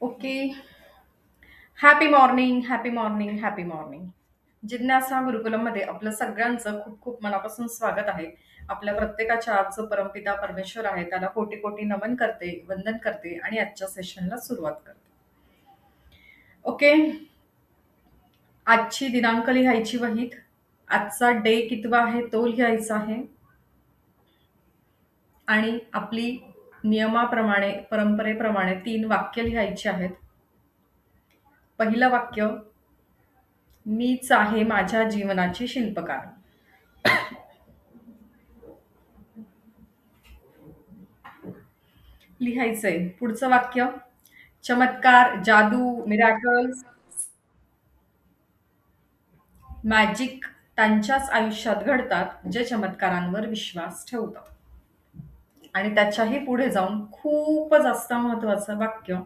Okay. Happy morning, happy morning, happy morning. जिज्ञासा गुरुकुलममध्ये आपलं सगळ्यांचं खूप खूप मनापासून स्वागत आहे. आपल्या प्रत्येकाच्या आज जो परमपिता परमेश्वर आहे त्याला कोटी कोटी नमन करते, वंदन करते आणि आजच्या सेशनला सुरुवात करते. ओके. आजची दिनांक लिहायची वहीत. आजचा डे कितवा आहे तो लिहायचा आहे आणि आपली नियमाप्रमाणे परंपरेप्रमाणे 3 वाक्य लिहायची आहेत. पहिलं वाक्य, मीच आहे माझ्या जीवनाची शिल्पकार. लिहायचंय. पुढचं वाक्य, चमत्कार, जादू, मिरॅकल्स, मॅजिक त्यांच्याच आयुष्यात घडतात जे चमत्कारांवर विश्वास ठेवतात. आणि त्याच्याही पुढे जाऊन खूप जास्त महत्वाचं वाक्य,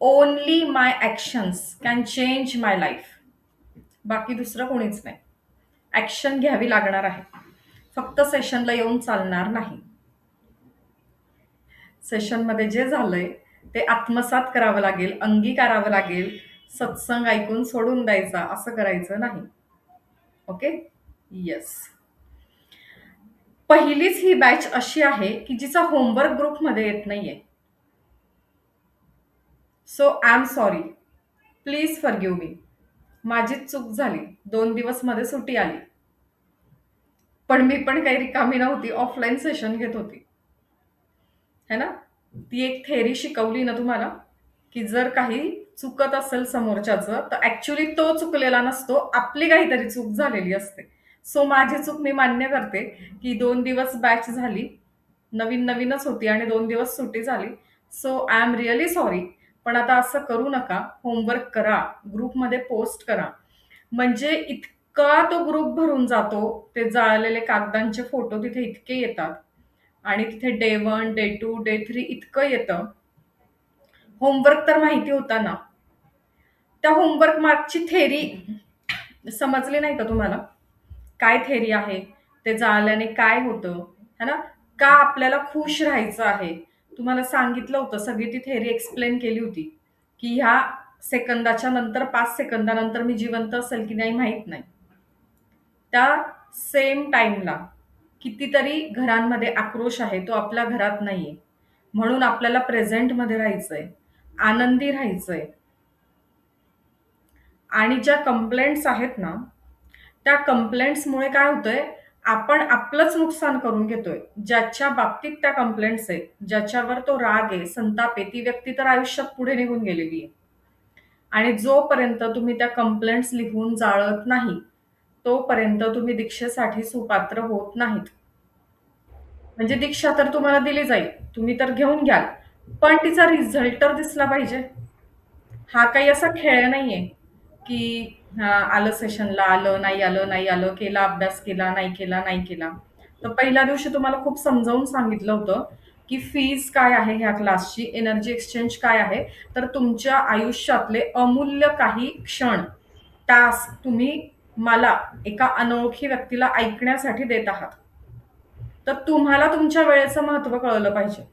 only my actions can change my life. बाकी दुसरं कोणीच नाही. ॲक्शन घ्यावी लागणार आहे. फक्त सेशनला येऊन चालणार नाही. सेशनमध्ये जे झालंय ते आत्मसात करावं लागेल, अंगीकारावं लागेल. सत्संग ऐकून सोडून द्यायचा असं करायचं नाही. ओके. येस. पहिलीच ही बॅच अशी आहे की जिचा होमवर्क ग्रुपमध्ये येत नाहीये. So I am sorry, please forgive मी. माझीच चूक झाली. 2 दिवस मध्ये सुट्टी आली. पण मी पण काही रिकामी नव्हती, ऑफलाईन सेशन घेत होती. है ना? ती एक थेरी शिकवली ना तुम्हाला, की जर काही चुकत असेल समोरच्याचं तर ऍक्च्युली तो चुकलेला नसतो, आपली काहीतरी चूक झालेली असते. सो माझी चूक मी मान्य करते की 2 दिवस बॅच झाली, नवीन नवीनच होती आणि 2 दिवस सुट्टी झाली. So I am really sorry. पण आता असं करू नका. होमवर्क करा, ग्रुपमध्ये पोस्ट करा. म्हणजे इतका तो ग्रुप भरून जातो, ते जाळलेले कागदांचे फोटो तिथे इतके येतात आणि तिथे डे 1, डे 2, डे 3 इतकं येतं. होमवर्क तर माहिती होता ना. त्या होमवर्क मागची थेरी समजली नाही का तुम्हाला? काय थेरी आहे? ते जाळल्याने काय होतं? है ना? का आपल्याला खुश राहायचं आहे? तुम्हाला सांगितलं होतं, सगळी ती थेरी एक्सप्लेन केली होती, की ह्या सेकंदाच्या नंतर 5 सेकंदानंतर मी जिवंत असेल की नाही माहीत नाही. त्या सेम टाईमला कितीतरी घरांमध्ये आक्रोश आहे, तो आपल्या घरात नाहीये. म्हणून आपल्याला प्रेझेंटमध्ये राहायचंय, आनंदी राहायचंय. आणि ज्या कंप्लेंट्स आहेत ना, त्या कंप्लेंट्समुळे काय होतंय, आपण आपलंच नुकसान करून घेतोय. ज्याच्या बाबतीत त्या कंप्लेंट्स आहेत, ज्याच्यावर तो राग आहे, संताप आहे, ती व्यक्ती तर आयुष्यात पुढे निघून गेलेली आहे. आणि जोपर्यंत तुम्ही त्या कंप्लेंट्स लिहून जाळत नाही, तोपर्यंत तुम्ही दीक्षेसाठी सुपात्र होत नाहीत. म्हणजे दीक्षा तर तुम्हाला दिली जाईल, तुम्ही तर घेऊन घ्याल, पण तिचा रिझल्ट तर दिसला पाहिजे. हा काही असा खेळ नाहीये, की आलं सेशनला, आलं, नाही आलं, नाही आलं, केला अभ्यास, केला, नाही केला, नाही केला. तर पहिल्या दिवशी तुम्हाला खूप समजावून सांगितलं होतं, की फीज काय आहे ह्या क्लासची, एनर्जी एक्सचेंज काय आहे. तर तुमच्या आयुष्यातले अमूल्य काही क्षण, तास तुम्ही मला, एका अनोळखी व्यक्तीला ऐकण्यासाठी देत आहात. तर तुम्हाला तुमच्या वेळेचं महत्त्व कळलं पाहिजे.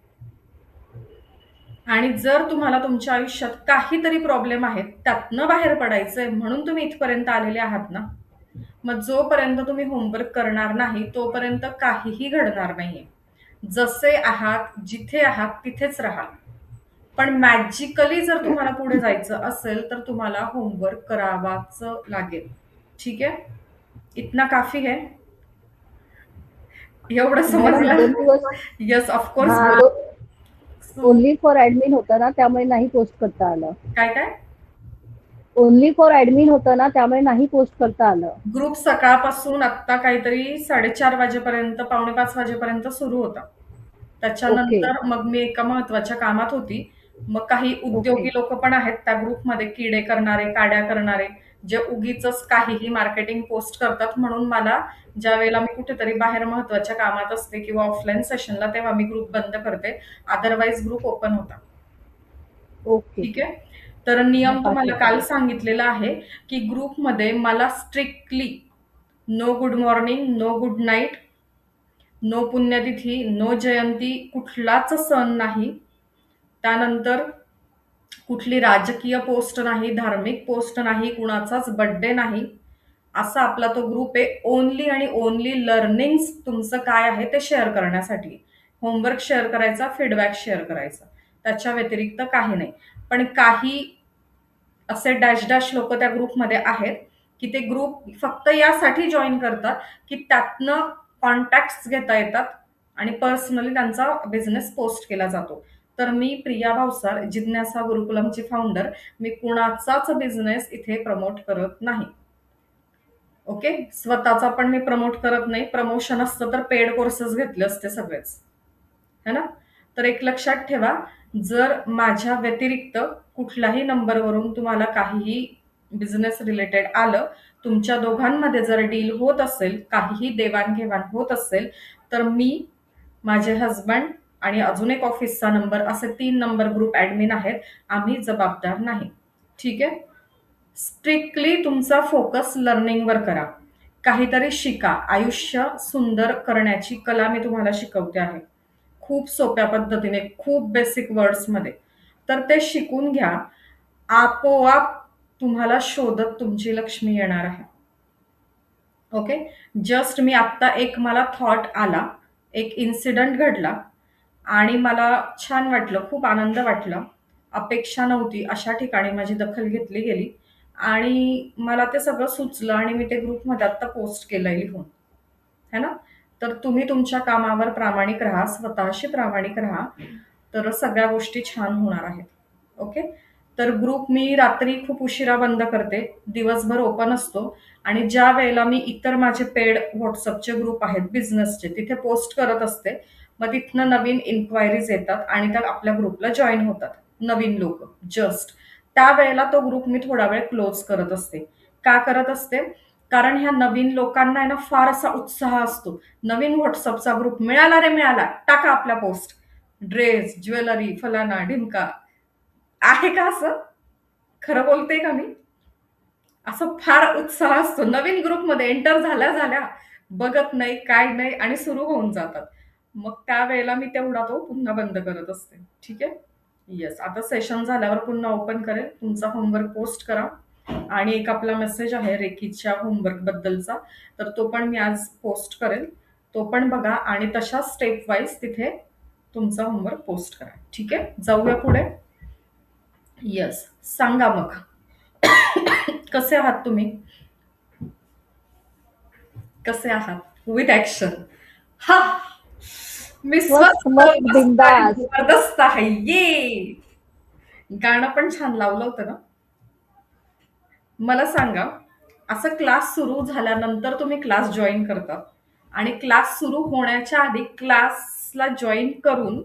आणि जर तुम्हाला तुमच्या आयुष्यात काहीतरी प्रॉब्लेम आहेत, त्यातनं बाहेर पडायचंय म्हणून तुम्ही इथपर्यंत आलेले आहात ना, मग जोपर्यंत तुम्ही होमवर्क करणार नाही, तोपर्यंत काहीही घडणार नाहीये. जसे आहात, जिथे आहात तिथेच राहा. पण मॅजिकली जर तुम्हाला पुढे जायचं असेल, तर तुम्हाला होमवर्क करावाच लागेल. ठीक आहे? इतना काफी है? एवढं मॅडम समजलं? 2 दिवस येस, ऑफकोर्स हां, बोला. सो ओन्ली फॉर ॲडमिन होतं ना, त्यामुळे नाही पोस्ट करता आलं. काय काय? ओन्ली फॉर ॲडमिन होतं ना, त्यामुळे नाही पोस्ट करता आलं. ग्रुप सकाळपासून आत्ता काहीतरी 4:30 वाजेपर्यंत, पावणे 5 वाजेपर्यंत सुरू होता. ओके, त्याच्यानंतर मग मी एका महत्वाच्या कामात होती. मग काही ओके. उद्योगी लोक पण आहेत त्या ग्रुपमध्ये, किडे करणारे, काड्या करणारे, जे उगीचच काहीही मार्केटिंग पोस्ट करतात. म्हणून मला ज्या वेळेला मी कुठेतरी बाहेर महत्वाच्या कामात असते किंवा ऑफलाईन सेशनला, तेव्हा मी ग्रुप बंद करते. अदरवाईज ग्रुप ओपन होता. ओके. ठीक आहे. तर हां, नियम तुम्हाला पाठवते. काल सांगितलेला आहे, की ग्रुपमध्ये मला strictly no good morning, no good night, no पुण्यतिथी, नो जयंती, कुठलाच सण नाही. त्यानंतर कुठली राजकीय पोस्ट नाही, धार्मिक पोस्ट नाही, कुणाचाच बर्थडे नाही. असा आपला तो ग्रुप आहे. ओन्ली आणि ओन्ली लर्निंग तुमचं काय आहे ते शेअर करण्यासाठी. होमवर्क शेअर करायचा, फीडबॅक शेअर करायचा. त्याच्या व्यतिरिक्त काही नाही. पण काही असे डॅश डॅश लोक त्या ग्रुपमध्ये आहेत की ते ग्रुप फक्त यासाठी जॉईन करतात की त्यातनं कॉन्टॅक्ट घेता येतात आणि पर्सनली त्यांचा बिझनेस पोस्ट केला जातो. तर मी प्रिया भावसार, जिज्ञासा गुरुकुलमची फाउंडर, मी कुणाचाच बिझनेस इथे प्रमोट करत नाही. ओके, स्वतःचा पण मी प्रमोट करत नाही. प्रमोशन असतं तर पेड कोर्सेस घेतले असते सगळेच, है ना. तर एक लक्षात ठेवा, जर माझ्या व्यतिरिक्त कुठल्याही नंबरवरून तुम्हाला काहीही बिझनेस रिलेटेड आलं, तुमच्या दोघांमध्ये जर डील होत असेल, काहीही देवाणघेवाण होत असेल, तर मी, माझे हजबंड आणि अजून एक ऑफिसचा नंबर, असे 3 नंबर ग्रुप ऍडमिन आहेत. आम्ही जबाबदार नाही. ठीक आहे. स्ट्रिक्टली तुमचा फोकस लर्निंगवर करा. काहीतरी शिका. आयुष्य सुंदर करण्याची कला मी तुम्हाला शिकवते आहे. खूप सोप्या पद्धतीने, खूप बेसिक वर्ड्समध्ये. तर ते शिकून घ्या. आपोआप तुम्हाला शोधत तुमची लक्ष्मी येणार आहे. ओके. जस्ट मी आत्ता एक मला थॉट आला, एक इन्सिडंट घडला आणि मला छान वाटलं, खूप आनंद वाटला. अपेक्षा नव्हती अशा ठिकाणी माझी दखल घेतली गेली आणि मला ते सगळं सुचलं आणि मी ते ग्रुपमध्ये आत्ता पोस्ट केलंय लिहून, है ना. तर तुम्ही तुमच्या कामावर प्रामाणिक राहा, स्वतःशी प्रामाणिक राहा, तर सगळ्या गोष्टी छान होणार आहेत. ओके. तर ग्रुप मी रात्री खूप उशिरा बंद करते, दिवसभर ओपन असतो आणि ज्या वेळेला मी इतर माझे पेड व्हॉट्सअपचे ग्रुप आहेत बिझनेसचे, तिथे पोस्ट करत असते. मग तिथनं नवीन इन्क्वायरीज येतात आणि त्या आपल्या ग्रुपला जॉईन होतात नवीन लोक. जस्ट त्यावेळेला तो ग्रुप मी थोडा वेळ क्लोज करत असते. का करत असते? कारण ह्या नवीन लोकांना आहे ना फार असा उत्साह असतो. नवीन व्हॉट्सअपचा ग्रुप मिळाला रे मिळाला, टाका आपला पोस्ट. ड्रेस, ज्वेलरी, फलाना ढिमका. आहे का असं? खरं बोलते का मी? असं फार उत्साह असतो. नवीन ग्रुपमध्ये एंटर झाल्या झाल्या बघत नाही, काय नाही आणि सुरू होऊन जातात. मग त्यावेळेला मी तेवढा तो पुन्हा बंद करत असते. ठीक आहे? येस. आता सेशन झाल्यावर पुन्हा ओपन करेल. तुमचा होमवर्क पोस्ट करा आणि एक आपला मेसेज आहे रेकीच्या होमवर्क बद्दलचा, तर तो पण मी आज पोस्ट करेल. तो पण बघा आणि तशा स्टेप वाईज तिथे तुमचा होमवर्क पोस्ट करा. ठीक आहे? जाऊया पुढे. येस. सांगा मग. कसे आहात तुम्ही? कसे आहात? With action. हा, मी मस्त स्वस्त मस्त मस्त आणि बिंदास. जबरदस्त आहे. ये, गाणं पण छान लावलं होतं ना. मला सांगा, असं क्लास सुरू झाल्यानंतर तुम्ही क्लास जॉईन करता आणि क्लास सुरू होण्याच्या आधी क्लासला जॉईन करून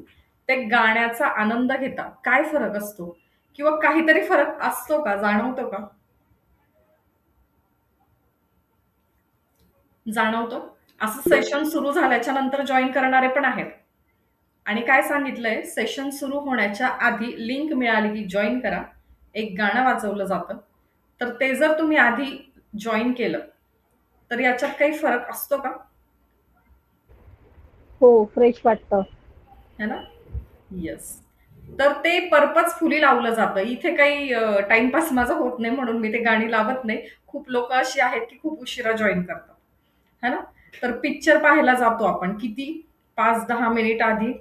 ते गाण्याचा आनंद घेता, काय फरक असतो? किंवा काहीतरी फरक असतो का? जाणवतो का? जाणवतो. असं सेशन सुरू झाल्याच्या नंतर जॉईन करणारे पण आहेत. आणि काय सांगितलंय, सेशन सुरू होण्याच्या आधी लिंक मिळाली की जॉईन करा. एक गाणं वाजवलं जातं. तर ते जर तुम्ही आधी जॉईन केलं, तर याच्यात काही फरक असतो का? हो, फ्रेश वाटतं. है ना? येस. तर ते पर्पजफुली लावलं जातं. इथे काही टाईमपास माझा होत नाही म्हणून मी ते गाणी लावत नाही. खूप लोकं अशी आहेत की खूप उशिरा जॉईन करतात. है ना? तर पिक्चर पाहायला जातो आपण किती 5-10 मिनिट आधी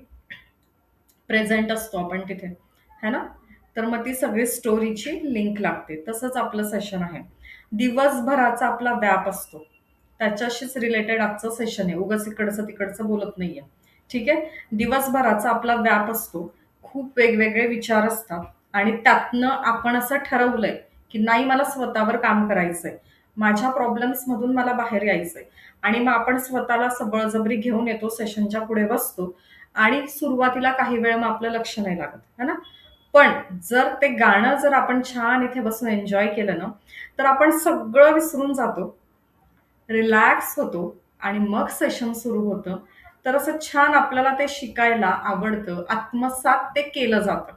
प्रेझेंट असतो आपण तिथे, है ना. तर मग ती सगळी स्टोरीची लिंक लागते. तसंच आपलं सेशन आहे. दिवसभराचा आपला व्याप असतो. त्याच्याशीच रिलेटेड आजचं सेशन आहे. उगाच इकडचं तिकडचं बोलत नाहीये. ठीक आहे. दिवसभराचा आपला व्याप असतो. खूप वेगवेगळे विचार असतात आणि त्यातनं आपण असं ठरवलंय की नाही, मला स्वतःवर काम करायचंय. माझ्या प्रॉब्लेम्स मधून मला बाहेर यायचंय आणि मग आपण स्वतःला असं बळजबरी घेऊन येतो, सेशनच्या पुढे बसतो आणि सुरुवातीला काही वेळ मग आपलं लक्ष नाही लागत, है ना. पण जर ते गाणं जर आपण छान इथे बसून एन्जॉय केलं ना, तर आपण सगळं विसरून जातो, रिलॅक्स होतो आणि मग सेशन सुरू होतं. तर असं छान आपल्याला ते शिकायला आवडतं, आत्मसात ते केलं जातं.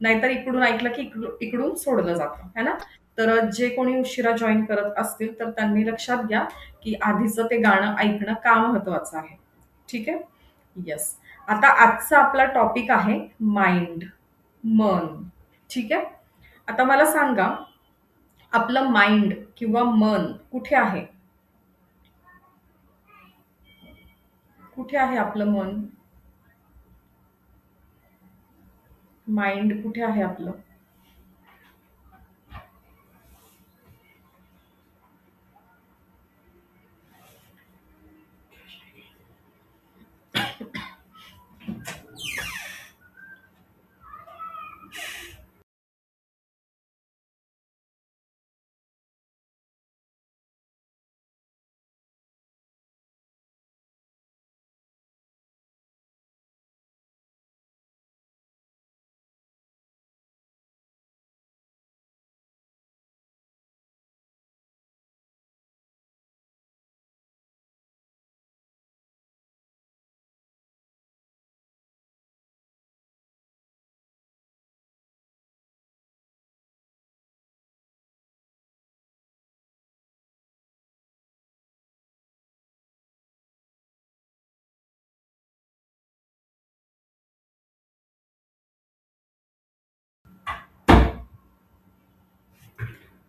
नाहीतर इकडून ऐकलं की इकडून सोडलं जातं, है ना. तर जे कोणी उशिरा जॉईन करत असतील तर त्यांनी लक्षात घ्या की आधीचं ते गाणं ऐकणं का महत्वाचं आहे. ठीक आहे. येस. आता आजचा आपला टॉपिक आहे माइंड, मन. ठीक आहे. आता मला सांगा, आपलं माइंड किंवा मन कुठे आहे? कुठे आहे आपलं मन? माइंड कुठे आहे आपलं?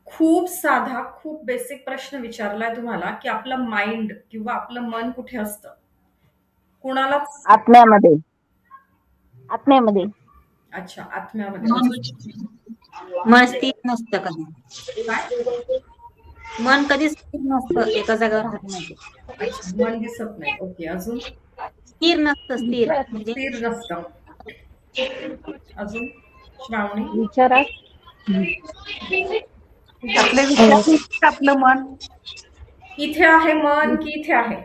खूप साधा, खूप बेसिक प्रश्न विचारलाय तुम्हाला, की आपलं माइंड किंवा आपलं मन कुठे असतं? कुणालाच आत्म्यामध्ये. आत्म्यामध्ये. अच्छा, आत्म्यामध्ये. मन अजून मन स्थिर नसतं कधी. काय? मन कधी स्थिर नसतं, एका जागेवर राहत नाही. अच्छा, मन दिसत नाही. ओके. अजून स्थिर नसतं, स्थिर विचार म्हणजे स्थिर नसतं. अजून श्रावणी? विचारात आपले विचार आपलं मन. इथे आहे मन की इथे आहे?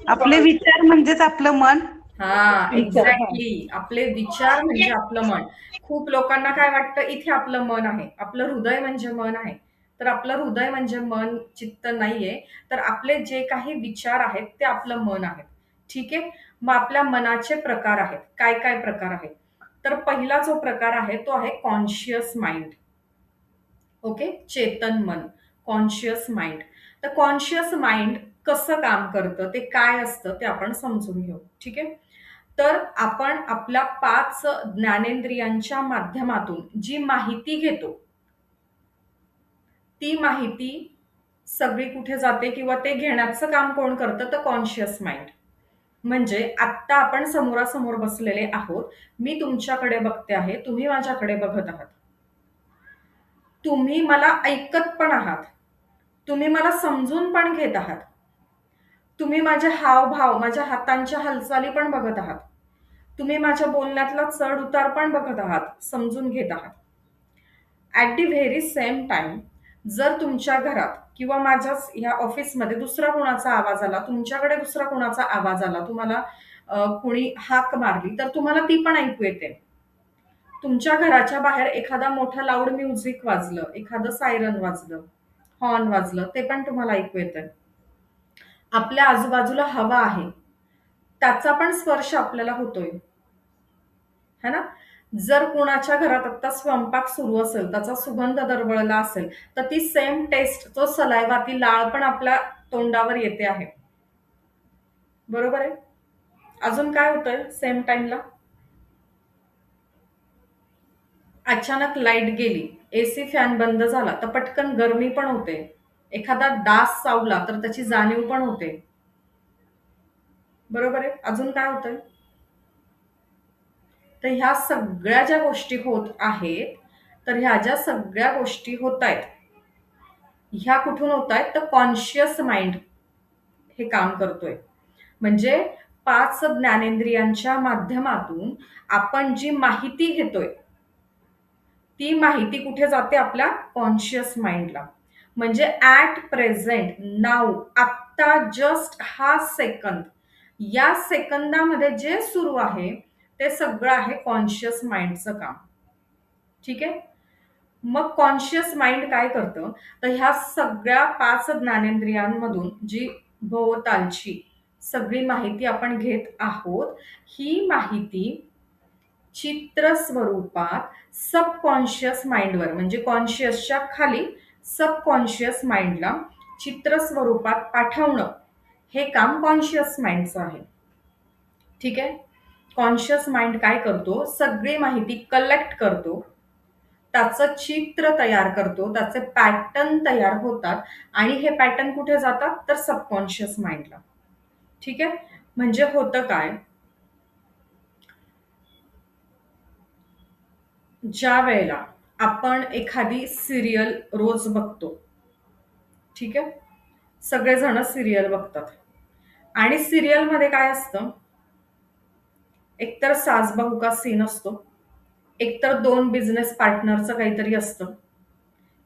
आपले विचार म्हणजेच आपलं मन. हा, विचार. हा. एक्झॅक्टली. आपले विचार म्हणजे आपलं मन. खूप लोकांना काय वाटतं, इथे आपलं मन आहे. आपलं हृदय म्हणजे मन आहे. तर आपलं हृदय म्हणजे मन, चित्त नाहीये. तर आपले जे काही विचार आहेत ते आपलं मन आहे. ठीक आहे. मग आपल्या मनाचे प्रकार आहेत. काय काय प्रकार आहेत? तर पहिला जो प्रकार आहे तो आहे कॉन्शियस माइंड. ओके, चेतन मन, कॉन्शियस माइंड. तर कॉन्शियस माइंड कसं काम करतं, ते काय असतं ते आपण समजून घेऊ. ठीक आहे. तर आपण आपल्या 5 ज्ञानेंद्रियांच्या माध्यमातून जी माहिती घेतो, ती माहिती सगळी कुठे जाते किंवा ते घेण्याचं काम कोण करतं? तर कॉन्शियस माइंड. म्हणजे आत्ता आपण समोरासमोर बसलेले आहोत. मी तुमच्याकडे बघते आहे, तुम्ही माझ्याकडे बघत आहात. तुम्ही मला ऐकत पण आहात. तुम्ही मला समजून पण घेत आहात. तुम्ही माझे हावभाव, माझ्या हातांच्या हालचाली पण बघत आहात. तुम्ही माझ्या बोलण्यातला चढ-उतार पण बघत आहात, समजून घेत आहात. At the very same time जर तुमच्या घरात किंवा माझ्याच ह्या ऑफिसमध्ये दुसरा कोणाचा आवाज आला, तुमच्याकडे दुसरा कोणाचा आवाज आला, तुम्हाला कोणी हाक मारली, तर तुम्हाला ती पण ऐकू येते. तुमच्या घराच्या बाहेर एखादा मोठा लाऊड म्युझिक वाजलं, एखादं सायरन वाजलं, हॉर्न वाजलं, ते पण तुम्हाला ऐकू येतं. आपल्या आजूबाजूला हवा आहे, त्याचा पण स्पर्श आपल्याला होतोय. है ना? जर कोणाच्या घरात आत्ता स्वयंपाक सुरू असेल, त्याचा सुगंध दरवळला असेल, तर ती सेम टेस्ट, तो सलायवा, ती लाळ पण आपल्या तोंडावर येते आहे. बरोबर आहे? अजून काय होतंय सेम टाईमला? अचानक लाईट गेली, एसी फॅन बंद झाला, तर पटकन गरमी पण होते. एखादा डास चावला तर त्याची जाणीव पण होते. बरोबर आहे? अजून काय होतंय? तर ह्या सगळ्या ज्या गोष्टी होत आहेत, तर ह्या ज्या सगळ्या गोष्टी होत आहेत, ह्या कुठून होत आहेत? तर कॉन्शियस माइंड हे काम करतोय. म्हणजे 5 ज्ञानेंद्रियांच्या माध्यमातून आपण जी माहिती घेतोय, ती माहिती कुठे जाते? आपल्या कॉन्शियस माइंडला. म्हणजे ॲट प्रेझेंट, नाऊ, आत्ता, जस्ट हा सेकंद, या सेकंदामध्ये जे सुरू आहे ते सगळं आहे कॉन्शियस माइंडचं काम. ठीक आहे. मग कॉन्शियस माइंड काय करतं? तर ह्या सगळ्या 5 ज्ञानेंद्रियांमधून जी भोवतालची सगळी माहिती आपण घेत आहोत, ही माहिती चित्र स्वरूपात सबकॉन्शियस माइंडवर, म्हणजे कॉन्शियसच्या खाली सबकॉन्शियस माइंडला चित्र स्वरूपात पाठवणं, हे काम कॉन्शियस माइंडचं आहे. ठीक आहे. कॉन्शियस माइंड काय करतो? सगळी माहिती कलेक्ट करतो त्याचं चित्र तयार करतो, त्याचे पॅटर्न तयार होतात आणि हे पॅटर्न कुठे जातात तर सबकॉन्शियस माइंडला. ठीक आहे. म्हणजे होतं काय, ज्या वेळेला आपण एखादी सिरियल रोज बघतो, ठीक आहे, सगळेजण सिरियल बघतात आणि सिरियलमध्ये काय असतं, एकतर सास बहू का सीन असतो, एकतर दोन बिझनेस पार्टनरचं काहीतरी असतं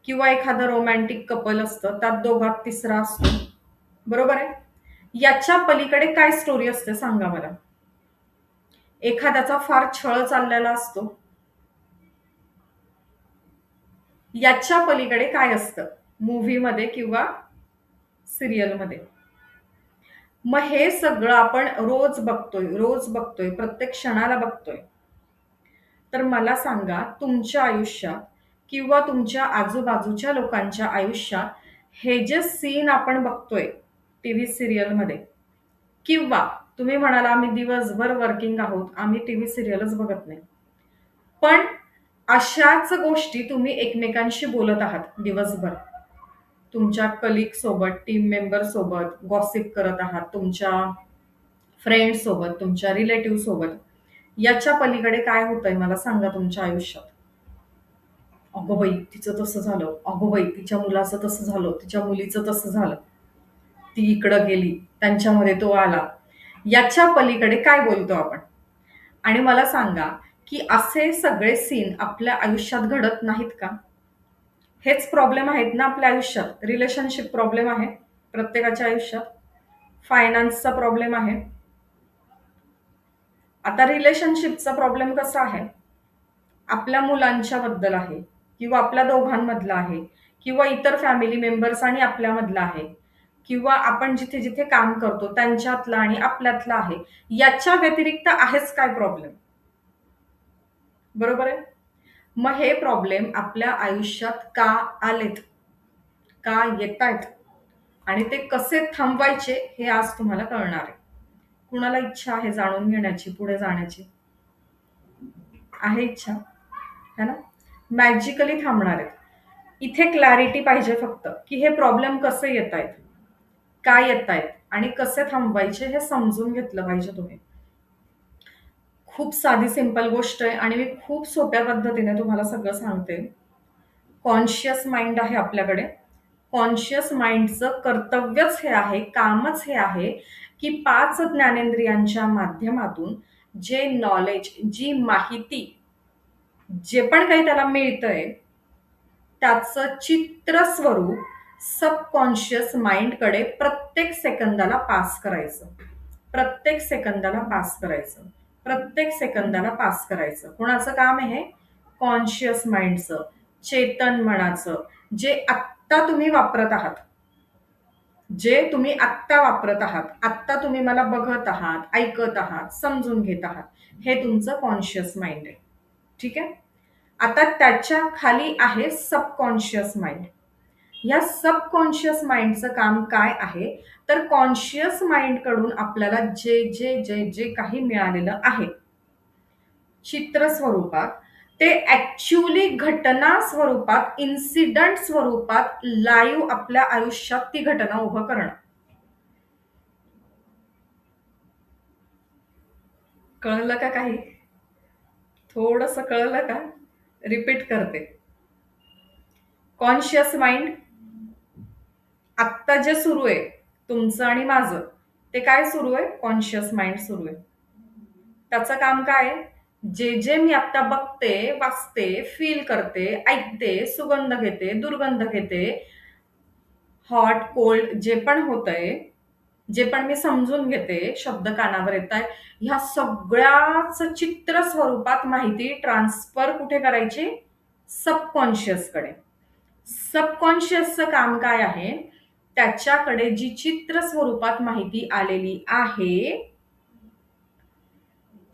किंवा एखादं रोमॅन्टिक कपल असतं, त्यात दोघात तिसरा असतो. बरोबर आहे. याच्या पलीकडे काय स्टोरी असते सांगा मला. एखाद्याचा फार छळ चाललेला असतो. याच्या पलीकडे काय असतं मूव्हीमध्ये किंवा सिरियलमध्ये. मग हे सगळं आपण रोज बघतोय, प्रत्येक क्षणाला बघतोय. तर मला सांगा, तुमच्या आयुष्यात किंवा तुमच्या आजूबाजूच्या लोकांच्या आयुष्यात हे जे सीन आपण बघतोय टीव्ही सिरियलमध्ये, किंवा तुम्ही म्हणाला आम्ही दिवसभर वर्किंग आहोत, आम्ही टीव्ही सिरियलच बघत नाही. पण अशाच गोष्टी तुम्ही एकमेकांशी बोलत आहात दिवसभर. तुमच्या कलिग सोबत, टीम मेंबर सोबत गॉसिप करत आहात, तुमच्या फ्रेंड सोबत, तुमच्या रिलेटिव्ह सोबत. याच्या पलीकडे काय होतंय मला सांगा तुमच्या आयुष्यात. अगो बाई तिचं तसं झालं, अगो बाई तिच्या मुलाचं तसं झालं, तिच्या मुलीचं तसं झालं, ती इकडं गेली, त्यांच्यामध्ये तो आला. याच्या पलीकडे काय बोलतो आपण. आणि मला सांगा की असे सगळे सीन आपल्या आयुष्यात घडत नाहीत का. हेच प्रॉब्लेम आहेत ना आपल्या आयुष्यात. रिलेशनशिप प्रॉब्लेम आहे प्रत्येकाच्या आयुष्यात, फायनान्सचा प्रॉब्लेम आहे. आता रिलेशनशिपचा प्रॉब्लेम कसा आहे, आपल्या मुलांच्या बद्दल आहे किंवा आपल्या दोघांमधला आहे किंवा इतर फॅमिली मेंबर्स आणि आपल्यामधला आहे किंवा आपण जिथे जिथे काम करतो त्यांच्यातला आणि आपल्यातला आहे. याच्या व्यतिरिक्त आहेच काय प्रॉब्लेम. बरोबर आहे. मग हे प्रॉब्लेम आपल्या आयुष्यात का आलेत, का येत आहेत आणि ते कसे थांबवायचे हे आज तुम्हाला कळणार आहे. कुणाला इच्छा आहे जाणून घेण्याची, पुढे जाण्याची? आहे इच्छा, है ना. मॅजिकली थांबणार आहेत. इथे क्लॅरिटी पाहिजे फक्त की हे प्रॉब्लेम कसे येत आहेत, काय येत आहेत आणि कसे थांबवायचे हे समजून घेतलं पाहिजे तुम्ही. खूप साधी सिंपल गोष्ट आहे आणि मी खूप सोप्या पद्धतीने तुम्हाला सगळं सांगते. कॉन्शियस माइंड आहे आपल्याकडे. कॉन्शियस माइंडचं कर्तव्यच हे आहे, कामच हे आहे की 5 ज्ञानेंद्रियांच्या माध्यमातून जे नॉलेज, जी माहिती, जे पण काही त्याला मिळतंय, त्याचं चित्र स्वरूप सबकॉन्शियस माइंडकडे प्रत्येक सेकंदाला पास करायचं. प्रत्येक सेकंदाला पास करायचं. प्रत्येक सेकंदाला पास करायचं. कोणाचं काम आहे हे? कॉन्शियस माइंडचं, चेतन मनाचं, जे आत्ता तुम्ही वापरत आहात. जे तुम्ही आत्ता वापरत आहात, आत्ता तुम्ही मला बघत आहात, ऐकत आहात, समजून घेत आहात, हे तुमचं कॉन्शियस माइंड आहे. ठीक आहे. आता त्याच्या खाली आहे सबकॉन्शियस माइंड. या सबकॉन्शियस माइंडचं काम काय आहे, तर कॉन्शियस माइंड कडून आपल्याला जे जे जे जे काही मिळालेलं आहे चित्र स्वरूपात, ते ऍक्च्युअली घटना स्वरूपात, इन्सिडंट स्वरूपात लाईव्ह आपल्या आयुष्यात ती घटना उभं करणं. कळलं का काही? थोडंसं कळलं का? रिपीट करते. कॉन्शियस माइंड, आत्ता जे सुरू आहे तुमचं आणि माझं, ते काय सुरू आहे? कॉन्शियस माइंड सुरू आहे. त्याचं काम काय आहे? जे जे मी आत्ता बघते, वाचते, फील करते, ऐकते, सुगंध घेते, दुर्गंध घेते, हॉट कोल्ड जे पण होतंय, जे पण मी समजून घेते, शब्द कानावर येत आहे, ह्या सगळ्याच चित्र स्वरूपात माहिती ट्रान्सफर कुठे करायची? सबकॉन्शियसकडे. सबकॉन्शियसचं काम काय आहे? त्याच्याकडे जी चित्र स्वरूपात माहिती आलेली आहे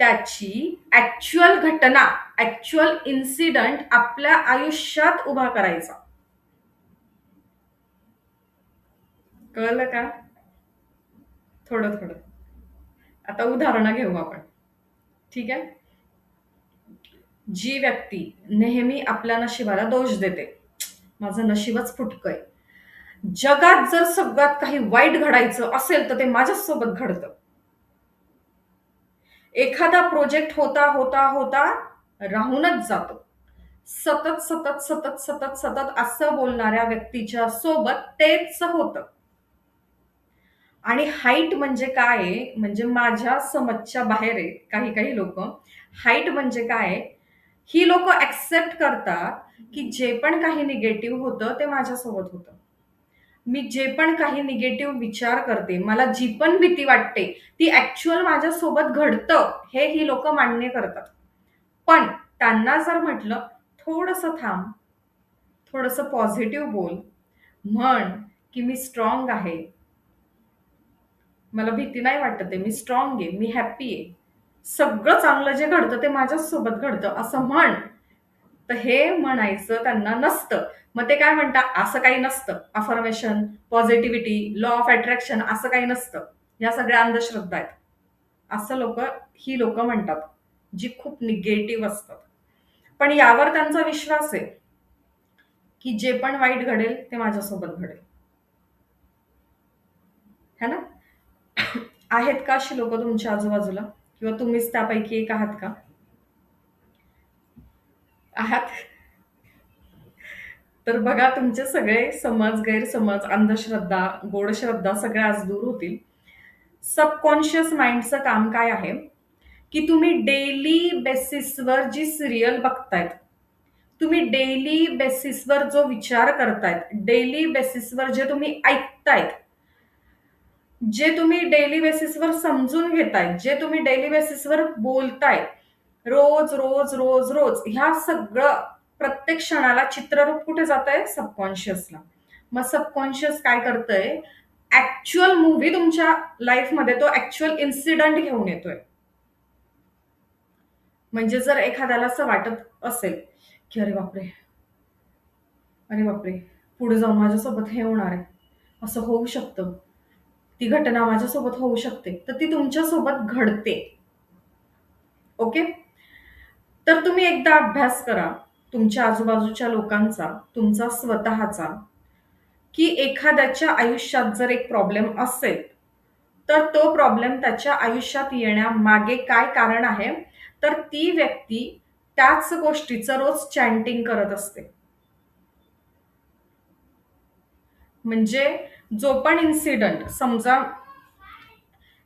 त्याची ऍक्च्युअल घटना, ऍक्च्युअल इन्सिडंट आपल्या आयुष्यात उभा करायचा. कळलं का? थोडं थोडं. आता उदाहरणं घेऊ आपण. ठीक आहे. जी व्यक्ती नेहमी आपल्या नशिबाला दोष देते, माझं नशीबच फुटकंय, जगात जर सगळ्यात काही वाईट घडायचं असेल तर ते माझ्याच सोबत घडतं. एखादा प्रोजेक्ट होता होता होता राहूनच जातो. सतत सतत सतत सतत सतत असं बोलणाऱ्या व्यक्तीच्या सोबत तेच होतं. आणि हाईट म्हणजे काय आहे, म्हणजे माझ्या समजच्या बाहेर आहे काही काही लोक. हाईट म्हणजे काय आहे, ही लोक ऍक्सेप्ट करतात की जे पण काही निगेटिव्ह होतं ते माझ्यासोबत होतं. मी जे पण काही निगेटिव्ह विचार करते, मला जी पण भीती वाटते ती ऍक्च्युअल माझ्यासोबत घडतं, हे ही लोक मान्य करतात. पण त्यांना जर म्हटलं थोडंसं थांब, थोडंसं पॉझिटिव्ह बोल, म्हण की मी स्ट्रॉंग आहे, मला भीती नाही वाटत आहे, मी स्ट्रॉंग आहे, मी हॅप्पी आहे, सगळं चांगलं जे घडतं ते माझ्याच सोबत घडतं असं म्हण, तर हे म्हणायचं त्यांना नसतं. मग ते काय म्हणतात, असं काही नसतं, affirmation, positivity, law of attraction असं काही नसतं, या सगळ्या अंधश्रद्धा आहेत, असं ही लोक म्हणतात जी खूप निगेटिव्ह असतात. पण यावर त्यांचा विश्वास आहे की जे पण वाईट घडेल ते माझ्यासोबत घडेल, है ना? आहेत का अशी लोक तुमच्या आजूबाजूला, किंवा तुम्हीच त्यापैकी एक आहात का? आहात? तर बघा, तुमचे सगळे समज, गैरसमज, अंधश्रद्धा, गोडश्रद्धा सगळ्या आज दूर होतील. सबकॉन्शियस माइंडचं काम काय आहे की तुम्ही डेली बेसिसवर जी सिरियल बघतायत, तुम्ही डेली बेसिसवर जो विचार करतायत, डेली बेसिसवर जे तुम्ही ऐकतायत, जे तुम्ही डेली बेसिसवर समजून घेताय, जे तुम्ही डेली बेसिसवर बोलताय, रोज रोज रोज रोज, ह्या सगळं प्रत्येक क्षणाला चित्ररूप कुठे जात आहे? सबकॉन्शियसला. मग सबकॉन्शियस काय करतंय, ऍक्च्युअल मूव्ही तुमच्या लाईफमध्ये तो ऍक्च्युअल इन्सिडंट घेऊन येतोय. म्हणजे जर एखाद्याला असं वाटत असेल की अरे बापरे, अरे बापरे, पुढे जाऊन माझ्यासोबत हे होणार आहे, असं होऊ शकतं, ती घटना माझ्यासोबत होऊ शकते, तर ती तुमच्यासोबत घडते. ओके? तर तुम्ही एकदा अभ्यास करा तुमच्या आजूबाजूच्या लोकांचा, तुमचा स्वतःचा, की एखाद्याच्या आयुष्यात जर एक प्रॉब्लेम असेल, तर तो प्रॉब्लेम त्याच्या आयुष्यात येण्यामागे काय कारण आहे, तर ती व्यक्ती त्याच गोष्टीचं रोज चॅन्टिंग करत असते. म्हणजे जो पण इन्सिडंट, समजा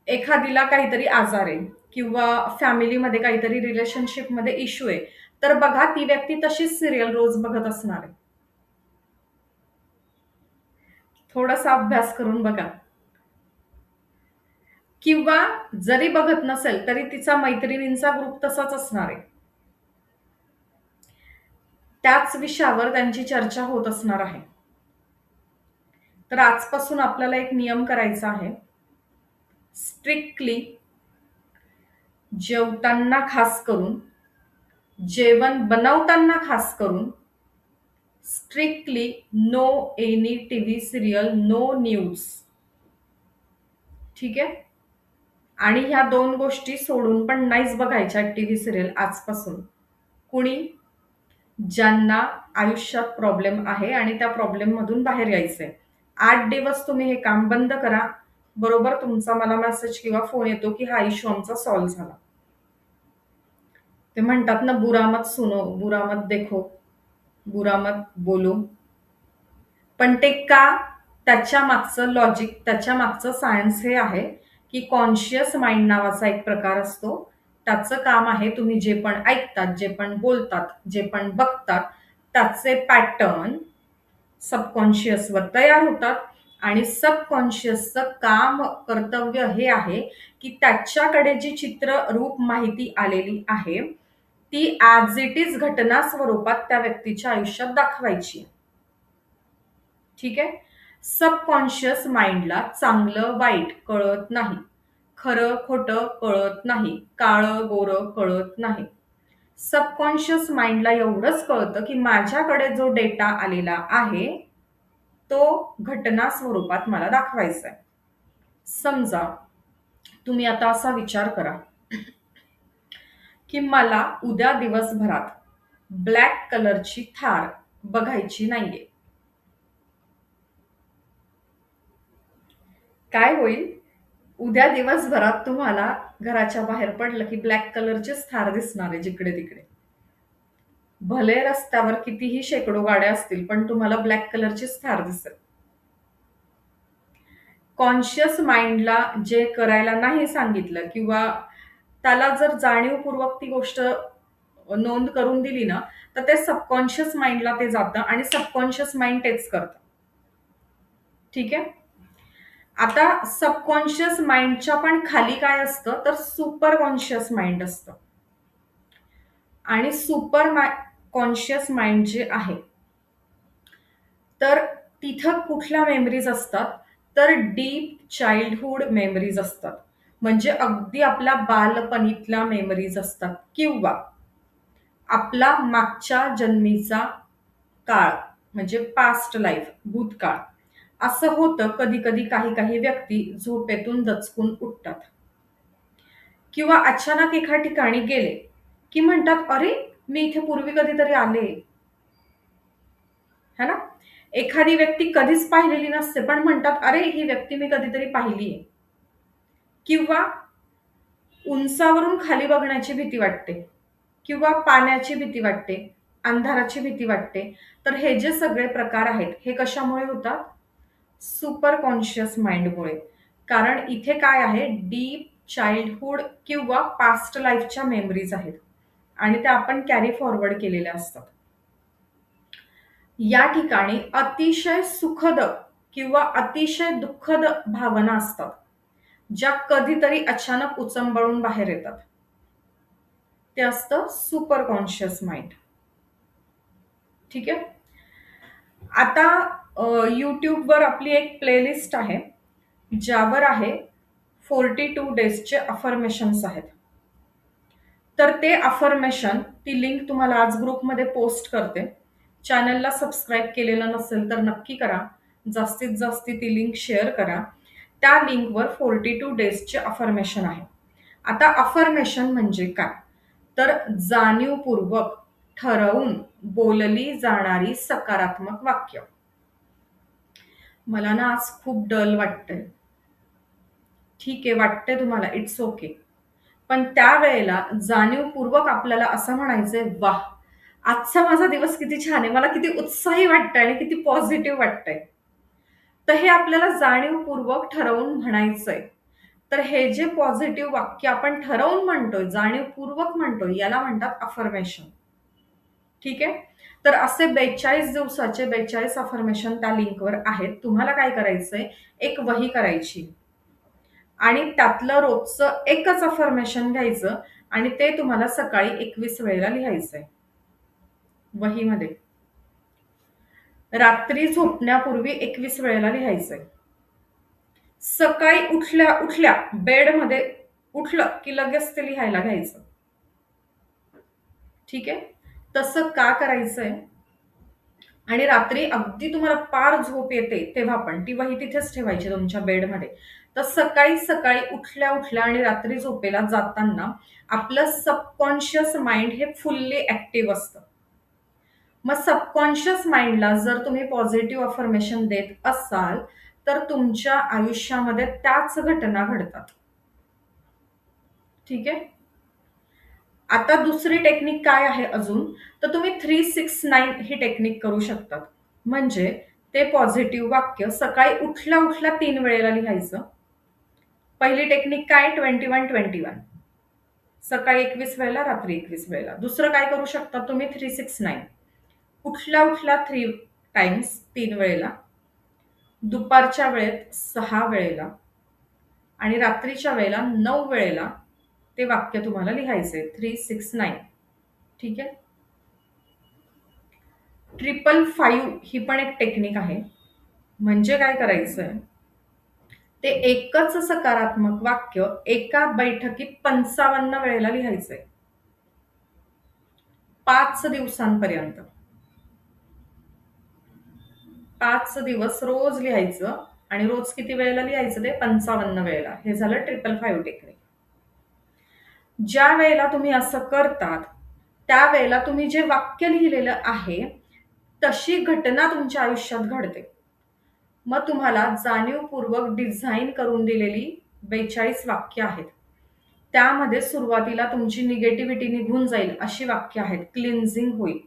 एखादीला काहीतरी आजार आहे किंवा फॅमिलीमध्ये काहीतरी रिलेशनशिपमध्ये इश्यू आहे, तर बघा ती व्यक्ती तशीच सिरियल रोज बघत असणार आहे. थोडासा अभ्यास करून बघा. किंवा जरी बघत नसेल तरी तिचा मैत्रिणींचा ग्रुप तसाच असणार आहे, त्याच विषयावर त्यांची चर्चा होत असणार आहे. तर आजपासून आपल्याला एक नियम करायचा आहे. स्ट्रिक्टली जेवताना खास करून, जेवण बनवताना खास करून, strictly no any TV serial, no news. ठीक आहे? आणि ह्या 2 गोष्टी सोडून पण नाहीच बघायच्या टीव्ही सिरियल आजपासून. कुणी? ज्यांना आयुष्यात प्रॉब्लेम आहे आणि त्या प्रॉब्लेम मधून बाहेर यायचंय. 8 दिवस तुम्ही हे काम बंद करा. बरोबर तुमचा मला मेसेज किंवा फोन येतो की हा इश्यू आमचा सॉल्व्ह झाला. ते म्हणतात ना, बुरा मत सुनो, बुरा मत देखो, बुरा मत बोलो. पण ते का? त्याच्या मागचं लॉजिक, त्याच्या मागचं सायन्स हे आहे की कॉन्शियस माइंड नावाचा एक प्रकार असतो. त्याचं काम आहे तुम्ही जे पण ऐकतात, जे पण बोलतात, जे पण बघतात, त्याचे पॅटर्न सबकॉन्शियसवर तयार होतात आणि सबकॉन्शियसचं काम, कर्तव्य हे आहे की त्याच्याकडे जी चित्र रूप माहिती आलेली आहे ती ॲज इट इज घटना स्वरूपात त्या व्यक्तीच्या आयुष्यात दाखवायची. ठीक आहे? सबकॉन्शियस माइंडला चांगलं वाईट कळत नाही, खरं खोटं कळत नाही, काळं गोरं कळत नाही. सबकॉन्शियस माइंडला एवढंच कळतं की माझ्याकडे जो डेटा आलेला आहे तो घटना स्वरूपात मला दाखवायचा आहे. समजा तुम्ही आता असा विचार करा की मला उद्या दिवसभरात ब्लॅक कलरची थार बघायची नाहीये. काय होईल? उद्या दिवसभरात तुम्हाला घराच्या बाहेर पडलं की ब्लॅक कलरचीच थार दिसणार आहे जिकडे तिकडे. भले रस्त्यावर कितीही शेकडो गाड्या असतील पण तुम्हाला ब्लॅक कलरचीच थार दिसेल. कॉन्शियस माइंडला जे करायला नाही सांगितलं किंवा त्याला जर जाणीवपूर्वक ती गोष्ट नोंद करून दिली ना, तर ते सबकॉन्शियस माइंडला ते जातं आणि सबकॉन्शियस माइंड तेच करतं. ठीक आहे? आता सबकॉन्शियस माइंडच्या पण खाली काय असतं, तर सुपर कॉन्शियस माइंड असतं. आणि सुपर कॉन्शियस माइंड जे आहे, तर तिथं कुठल्या मेमरीज असतात, तर डीप चाइल्डहुड मेमरीज असतात. म्हणजे अगदी आपल्या बालपणीतल्या मेमरीज असतात किंवा आपला मागच्या जन्मीचा काळ म्हणजे पास्ट लाईफ, भूतकाळ. असं होतं कधी-कधी काही व्यक्ती झोपेतून दचकून उठतात किंवा अचानक एका ठिकाणी गेले, की म्हणतात, "अरे, मी इथे पूर्वी कधीतरी आले." है ना? एखादी व्यक्ती कधीच पाहिलेली नसते, पण म्हणतात, "अरे, ही व्यक्ती मी कधीतरी पाहिली आहे." किंवा उंचावरून खाली बघण्याची भीती वाटते किंवा पाण्याची भीती वाटते, अंधाराची भीती वाटते. तर हे जे सगळे प्रकार आहेत, हे कशामुळे होतात? सुपर कॉन्शियस माइंडमुळे. कारण इथे काय आहे, डीप चाइल्डहुड किंवा पास्ट लाईफच्या मेमरीज आहेत आणि त्या आपण कॅरी फॉरवर्ड केलेल्या असतात. या ठिकाणी अतिशय सुखद किंवा अतिशय दुःखद भावना असतात, ज्या कधीतरी अचानक उचंबळून बाहेर येतात. ते असतं सुपर कॉन्शियस माइंड. ठीक आहे? आता YouTubeवर आपली एक प्लेलिस्ट आहे, ज्यावर आहे 42 डेजचे अफर्मेशन्स आहेत. तर ते अफर्मेशन, ती लिंक तुम्हाला आज ग्रुपमध्ये पोस्ट करते. चॅनलला सबस्क्राईब केलेलं नसेल तर नक्की करा. जास्तीत जास्त ती लिंक शेअर करा. त्या लिंकवर 42 डेजचे अफर्मेशन आहे. आता अफर्मेशन म्हणजे काय? तर जाणीवपूर्वक ठरवून बोलली जाणारी सकारात्मक वाक्य. मला ना आज खूप डल वाटतंय. ठीक आहे, वाटतंय तुम्हाला, इट्स ओके. पण त्यावेळेला जाणीवपूर्वक आपल्याला असं म्हणायचंय, "वाह! आजचा माझा दिवस किती छान आहे. मला किती उत्साही वाटतंय आणि किती पॉझिटिव्ह वाटतंय." तर हे आपल्याला जाणीवपूर्वक ठरवून म्हणायचंय. तर हे जे पॉझिटिव्ह वाक्य आपण ठरवून म्हणतोय, जाणीवपूर्वक म्हणतोय, याला म्हणतात अफर्मेशन. ठीक आहे? तर असे 42 दिवसाचे 42 अफर्मेशन त्या लिंकवर आहेत. तुम्हाला काय करायचंय, एक वही करायची आणि त्यातलं रोजचं एकच अफर्मेशन घ्यायचं आणि ते तुम्हाला सकाळी 21 वेळेला लिहायचंय वहीमध्ये. रात्री झोपण्यापूर्वी 21 वेळेला लिहायचंय. सकाळी उठल्या बेडमध्ये उठलं की लगेच ते लिहायला घ्यायचं. ठीक आहे? तसं का करायचंय? आणि रात्री अगदी तुम्हाला पार झोप येते तेव्हा पण ती वही तिथेच ठेवायची तुमच्या बेडमध्ये. तर सकाळी उठल्या आणि रात्री झोपेला जाताना आपलं सबकॉन्शियस माइंड हे फुल्ली ऍक्टिव्ह असतं. मग सबकॉन्शियस माइंडला जर तुम्ही पॉझिटिव्ह अफर्मेशन देत असाल, तर तुमच्या आयुष्यामध्ये त्याच घटना घडतात. ठीक आहे? आता दुसरी टेक्निक काय आहे अजून, तर तुम्ही 369 ही टेक्निक करू शकतात. म्हणजे ते पॉझिटिव्ह वाक्य सकाळी उठल्या 3 वेळेला लिहायचं. पहिली टेक्निक काय? 21-21. सकाळी 21 वेळेला, रात्री 21 वेळेला. दुसरं काय करू शकता तुम्ही? 369. उठल्या 3 टाइम्स, 3 वेळेला. दुपारच्या वेळेत 6 वेळेला आणि रात्रीच्या वेळेला 9 वेळेला ते वाक्य तुम्हाला लिहायचंय. 369. ठीक आहे? 555 ही पण एक टेक्निक आहे. म्हणजे काय करायचंय, ते एकच सकारात्मक वाक्य एका बैठकीत 55 वेळेला लिहायचंय. 5 दिवसांपर्यंत. 5 दिवस रोज लिहायचं आणि रोज किती वेळेला लिहायचं ते? 55 वेळेला. हे झालं 555 टेक्निक. ज्या वेळेला तुम्ही असं करतात त्यावेळेला तुम्ही जे वाक्य लिहिलेलं आहे तशी घटना तुमच्या आयुष्यात घडते. मग तुम्हाला जाणीवपूर्वक डिझाईन करून दिलेली 42 वाक्य आहेत. त्यामध्ये सुरुवातीला तुमची निगेटिव्हिटी निघून जाईल अशी वाक्य आहेत. क्लिन्झिंग होईल.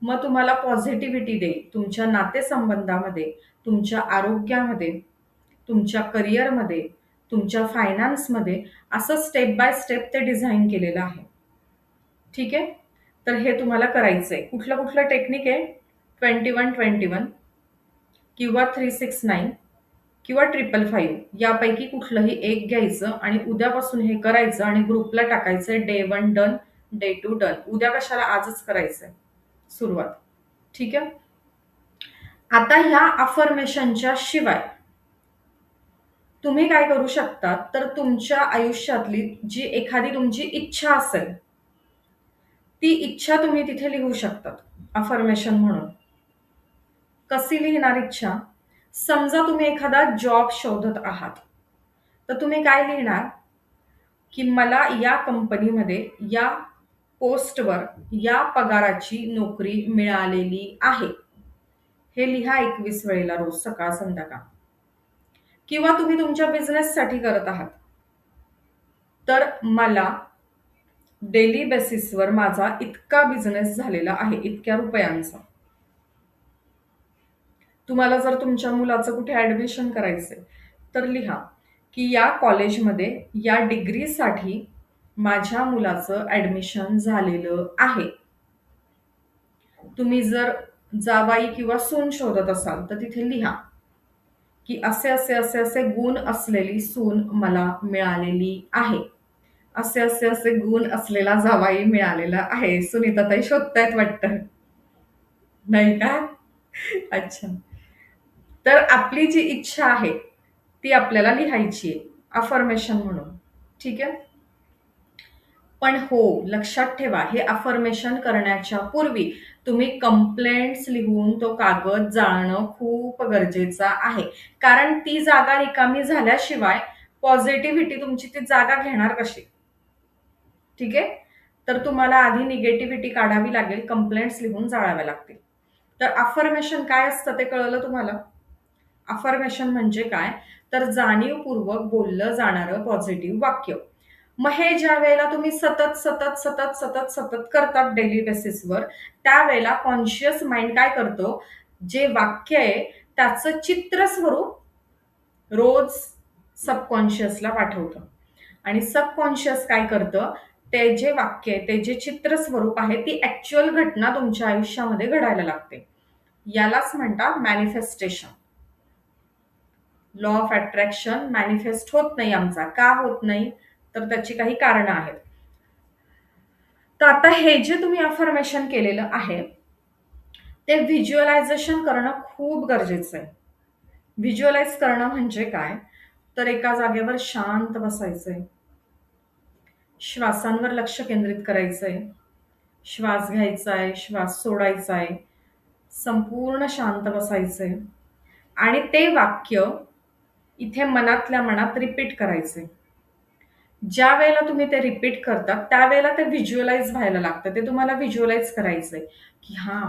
मग तुम्हाला पॉझिटिव्हिटी देईल तुमच्या नातेसंबंधामध्ये, तुमच्या आरोग्यामध्ये, तुमच्या करिअरमध्ये, तुमच्या फायनान्समध्ये. असं स्टेप बाय स्टेप ते डिझाईन केलेलं आहे. ठीक आहे. तर हे तुम्हाला करायचंय. कुठलं टेक्निक आहे? 21-21 किंवा 369 किंवा 555 यापैकी कुठलंही एक घ्यायचं आणि उद्यापासून हे करायचं आणि ग्रुपला टाकायचंय. Day 1 done, day 2 done. उद्या कशाला, आजच करायचंय सुरुवात. ठीक आहे. आता ह्या अफर्मेशनच्या शिवाय तुम्ही काय करू शकता, तर तुमच्या आयुष्यातली जी एखादी तुमची इच्छा असेल ती इच्छा तुम्ही तिथे लिहू शकतात अफर्मेशन म्हणून. कशी लिहिणार इच्छा? समजा तुम्ही एखादा जॉब शोधत आहात, तर तुम्ही काय लिहिणार की मला या कंपनीमध्ये या पोस्टवर या पगाराची नोकरी मिळालेली आहे. हे लिहा 21 वेळेला रोज सकाळ संध्याकाळ. किंवा तुम्ही तुमच्या बिझनेससाठी करत आहात, तर मला डेली बेसिसवर माझा इतका बिझनेस झालेला आहे, इतक्या रुपयांचा. तुम्हाला जर तुमच्या मुलाचं कुठे ऍडमिशन करायचंय तर लिहा की या कॉलेजमध्ये या डिग्रीसाठी माझ्या मुलाचं ऍडमिशन झालेलं आहे. तुम्ही जर जावाई किंवा सून शोधत असाल तर तिथे लिहा की असे असे असे असे गुण असलेली सून मला मिळालेली आहे. असे असे असे गुण असलेला जावाई मिळालेला आहे. सुनीताताई शोधतायत वाटतं, नाही का? अच्छा. तर आपली जी इच्छा आहे ती आपल्याला लिहायची आहे अफर्मेशन म्हणून. ठीक आहे. पण हो, लक्षात ठेवा, हे अफर्मेशन करण्याच्या पूर्वी तुम्ही कंप्लेंट्स लिहून तो कागद जाळणं खूप गरजेचं आहे. कारण ती जागा रिकामी झाल्याशिवाय पॉझिटिव्हिटी तुमची ती जागा घेणार कशी? ठीक आहे. तर तुम्हाला आधी निगेटिव्हिटी काढावी लागेल, कंप्लेंट्स लिहून जाळाव्या लागतील. तर अफर्मेशन काय असतं ते कळलं तुम्हाला? अफर्मेशन म्हणजे काय, तर जाणीवपूर्वक बोललं जाणारं पॉझिटिव्ह वाक्य. मग हे ज्या वेळेला तुम्ही सतत सतत सतत सतत सतत करतात डेली बेसिसवर, त्यावेळेला कॉन्शियस माइंड काय करतो, जे वाक्य आहे त्याचं चित्र स्वरूप रोज सबकॉन्शियसला पाठवतं. आणि सबकॉन्शियस काय करतं, ते जे वाक्य आहे, ते जे चित्र स्वरूप आहे, ती ऍक्च्युअल घटना तुमच्या आयुष्यामध्ये घडायला लागते. यालाच म्हणतात manifestation. Law of attraction manifest होत नाही आमचा. का होत नाही, तर त्याची काही कारणं आहेत. तर आता हे जे तुम्ही अफर्मेशन केलेलं आहे ते व्हिज्युअलायझेशन करणं खूप गरजेचं आहे. व्हिज्युअलाइज करणं म्हणजे काय, तर एका जागेवर शांत बसायचंय, श्वासांवर लक्ष केंद्रित करायचंय, श्वास घ्यायचा आहे, श्वास सोडायचा आहे, संपूर्ण शांत बसायचंय आणि ते वाक्य इथे मनातल्या मनात रिपीट करायचंय. ज्या वेळेला तुम्ही ते रिपीट करता त्यावेळेला ते व्हिज्युअलाइज व्हायला लागतं. ते तुम्हाला व्हिज्युअलाइज करायचंय की हां,